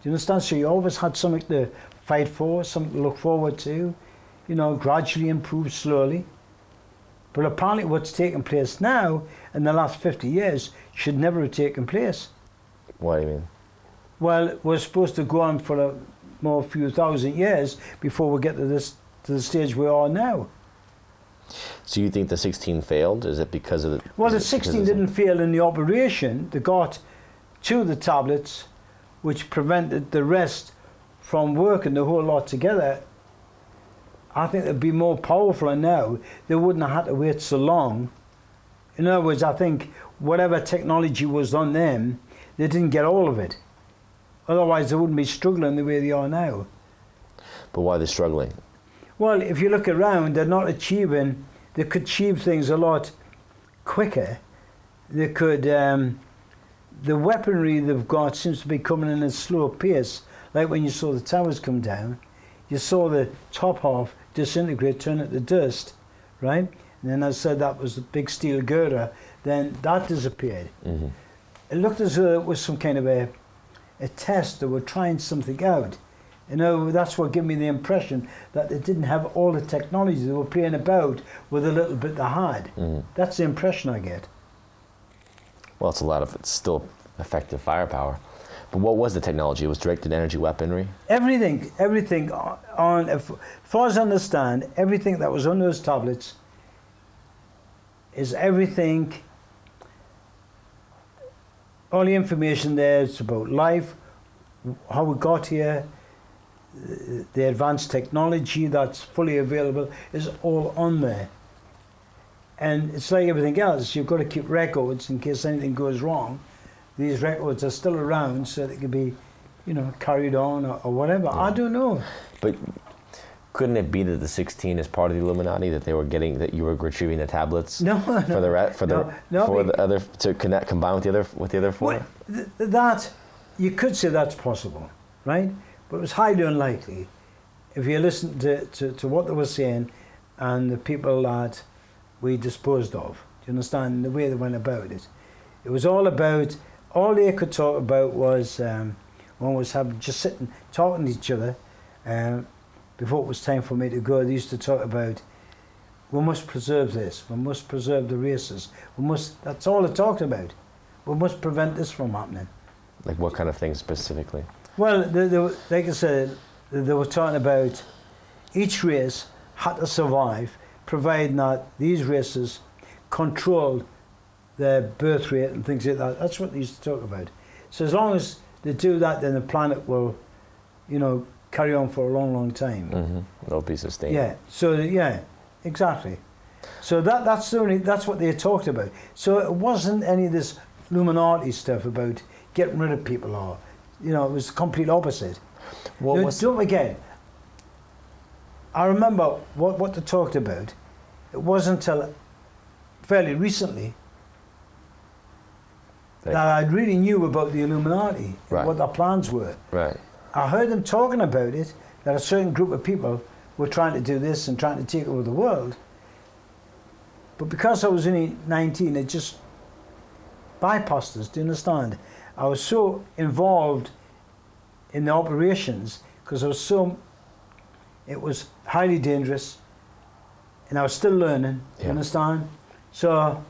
Speaker 2: Do you understand? So you always had something to fight for, something to look forward to, you know, gradually improve slowly. But apparently what's taking place now in the last 50 years should never have taken place.
Speaker 4: What do you mean?
Speaker 2: Well, we're supposed to go on for a few thousand years before we get to the stage we are now.
Speaker 4: So you think the 16 failed? Is it because of the...
Speaker 2: Well, the 16 didn't fail in the operation. They got to the tablets, which prevented the rest from working the whole lot together. I think they'd be more powerful now. They wouldn't have had to wait so long. In other words, I think whatever technology was on them, they didn't get all of it. Otherwise, they wouldn't be struggling the way they are now.
Speaker 4: But why are they struggling?
Speaker 2: Well, if you look around, they're not achieving, they could achieve things a lot quicker. They could, the weaponry they've got seems to be coming in a slow pace. Like when you saw the towers come down, you saw the top half disintegrate, turn it to dust, right? And then I said that was the big steel girder, then that disappeared. Mm-hmm. It looked as though it was some kind of a test. They were trying something out. You know, that's what gave me the impression that they didn't have all the technology. They were playing about with a little bit they had. Mm-hmm. That's the impression I get.
Speaker 4: Well, it's still effective firepower. But what was the technology? It was directed energy weaponry?
Speaker 2: Everything on, as far as I understand, everything that was on those tablets is everything, all the information there is about life, how we got here, the advanced technology that's fully available is all on there. And it's like everything else, you've got to keep records in case anything goes wrong. These records are still around so they can be, you know, carried on or whatever. Yeah. I don't know.
Speaker 4: But couldn't it be that the 16 is part of the Illuminati, that they were getting, that you were retrieving the tablets for the other to combine with the other four?
Speaker 2: Well, that you could say that's possible, right? But it was highly unlikely. If you listen to what they were saying and the people that we disposed of, do you understand the way they went about it? It was all about. All they could talk about was one was just sitting talking to each other. Before it was time for me to go, they used to talk about, we must preserve this, we must preserve the races, that's all they talked about. We must prevent this from happening.
Speaker 4: Like what kind of things specifically?
Speaker 2: Well, like I said, they were talking about each race had to survive, providing that these races controlled their birth rate and things like that. That's what they used to talk about. So as long as they do that, then the planet will, you know, carry on for a long, long time.
Speaker 4: Mm-hmm. It'll be sustained.
Speaker 2: Yeah. So yeah, exactly. So that's what they talked about. So it wasn't any of this Illuminati stuff about getting rid of people, or, you know, it was the complete opposite. Don't forget. I remember what they talked about. It wasn't until fairly recently that I really knew about the Illuminati,
Speaker 4: right,
Speaker 2: what their plans were.
Speaker 4: Right.
Speaker 2: I heard them talking about it, that a certain group of people were trying to do this and trying to take over the world. But because I was only 19, it just bypassed us, do you understand? I was so involved in the operations because it was highly dangerous and I was still learning, you understand? So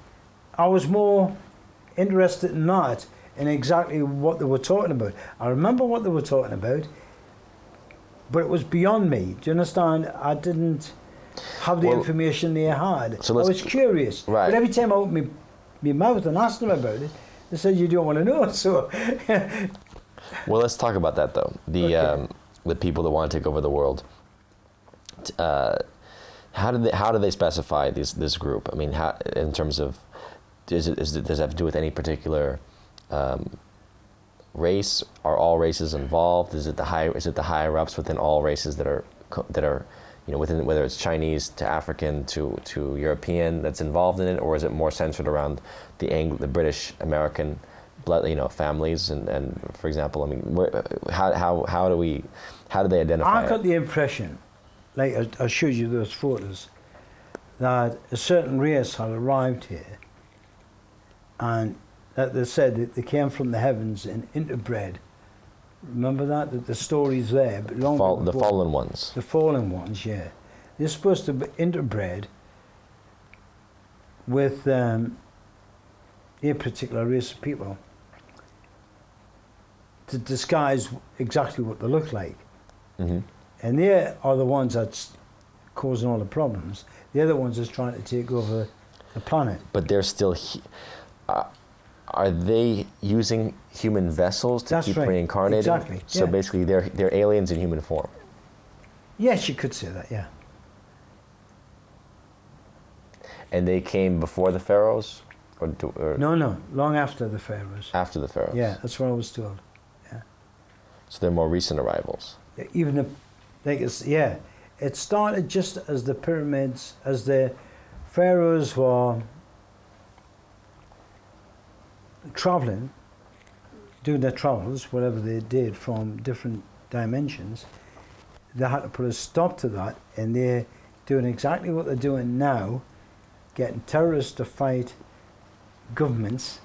Speaker 2: I was more interested in that and exactly what they were talking about. I remember what they were talking about, but it was beyond me. Do you understand? I didn't have the information they had. So I was curious.
Speaker 4: Right.
Speaker 2: But every time I opened my mouth and asked them about it, they said, you don't want to know. So,
Speaker 4: well, let's talk about that though. The people that want to take over the world. How do they specify this group? I mean, how, in terms of, does it have to do with any particular race? Are all races involved? Is it the higher ups within all races that are within, whether it's Chinese to African to European, that's involved in it, or is it more centered around the British American blood, families and for example, I mean, how do they identify?
Speaker 2: I got the impression, like I showed you those photos, that a certain race had arrived here, and that they said that they came from the heavens and interbred. Remember that the story's there, but
Speaker 4: the fallen ones.
Speaker 2: The fallen ones, yeah. They're supposed to be interbred with a particular race of people to disguise exactly what they look like. Mm-hmm. And they are the ones that's causing all the problems. The other ones that's trying to take over the planet.
Speaker 4: But they're still... Are they using human vessels to keep reincarnating?
Speaker 2: Exactly.
Speaker 4: So basically, they're aliens in human form.
Speaker 2: Yes, you could say that. Yeah.
Speaker 4: And they came before the pharaohs, or
Speaker 2: no, long after the pharaohs.
Speaker 4: After the pharaohs.
Speaker 2: Yeah, that's what I was told. Yeah.
Speaker 4: So they're more recent arrivals.
Speaker 2: Even it started just as the pyramids, as the pharaohs were traveling, doing their travels, whatever they did from different dimensions. They had to put a stop to that, and they're doing exactly what they're doing now, getting terrorists to fight governments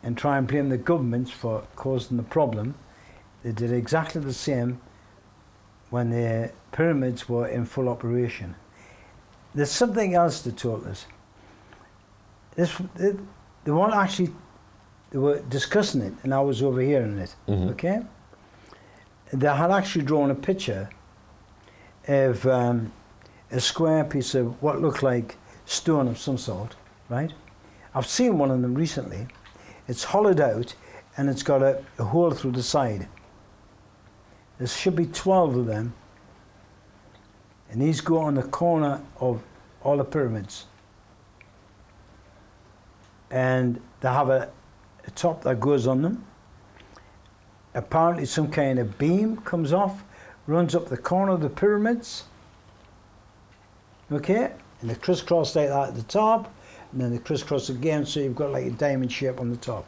Speaker 2: and try and blame the governments for causing the problem. They did exactly the same when the pyramids were in full operation. There's something else they told us. They weren't actually. They were discussing it, and I was overhearing it. Mm-hmm. Okay, they had actually drawn a picture of a square piece of what looked like stone of some sort. Right? I've seen one of them recently. It's hollowed out, and it's got a hole through the side. There should be 12 of them, and these go on the corner of all the pyramids. And they have a top that goes on them. Apparently some kind of beam comes off, runs up the corner of the pyramids. Okay? And they crisscross like that at the top, and then they crisscross again, so you've got like a diamond shape on the top.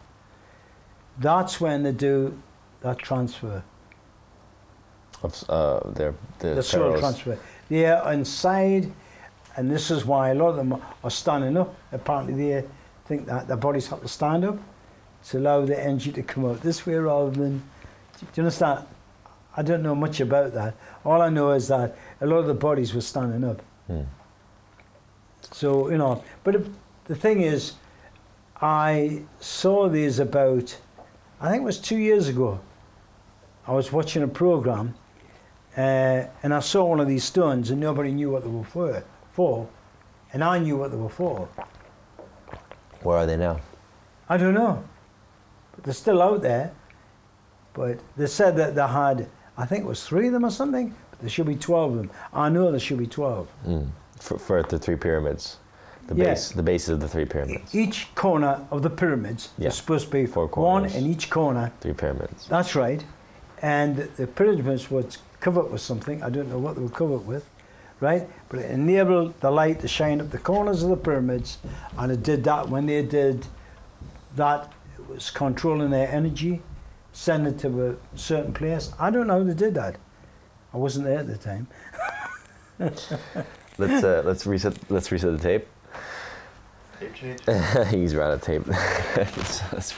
Speaker 2: That's when they do that transfer.
Speaker 4: Of the
Speaker 2: soul transfer. They are inside, and this is why a lot of them are standing up. Apparently they think that their bodies have to stand up to allow the energy to come out this way rather than... Do you understand? I don't know much about that. All I know is that a lot of the bodies were standing up. Mm. So, but the thing is, I saw these about, I think it was 2 years ago. I was watching a program, and I saw one of these stones, and nobody knew what they were for, and I knew what they were for.
Speaker 4: Where are they now?
Speaker 2: I don't know, but they're still out there. But they said that they had, I think it was 3 of them or something, but there should be 12 of them. I know there should be 12.
Speaker 4: Mm. For the 3 pyramids, the bases of the 3 pyramids.
Speaker 2: Each corner of the pyramids is supposed to be
Speaker 4: 4 corners,
Speaker 2: 1 in each corner.
Speaker 4: 3 pyramids.
Speaker 2: That's right. And the pyramids were covered with something. I don't know what they were covered with, right? But it enabled the light to shine up the corners of the pyramids, and it did that. When they did that, it was controlling their energy, send it to a certain place. I don't know how they did that. I wasn't there at the time.
Speaker 4: Let's reset the tape.
Speaker 3: Tape change.
Speaker 4: He's ran a tape. It's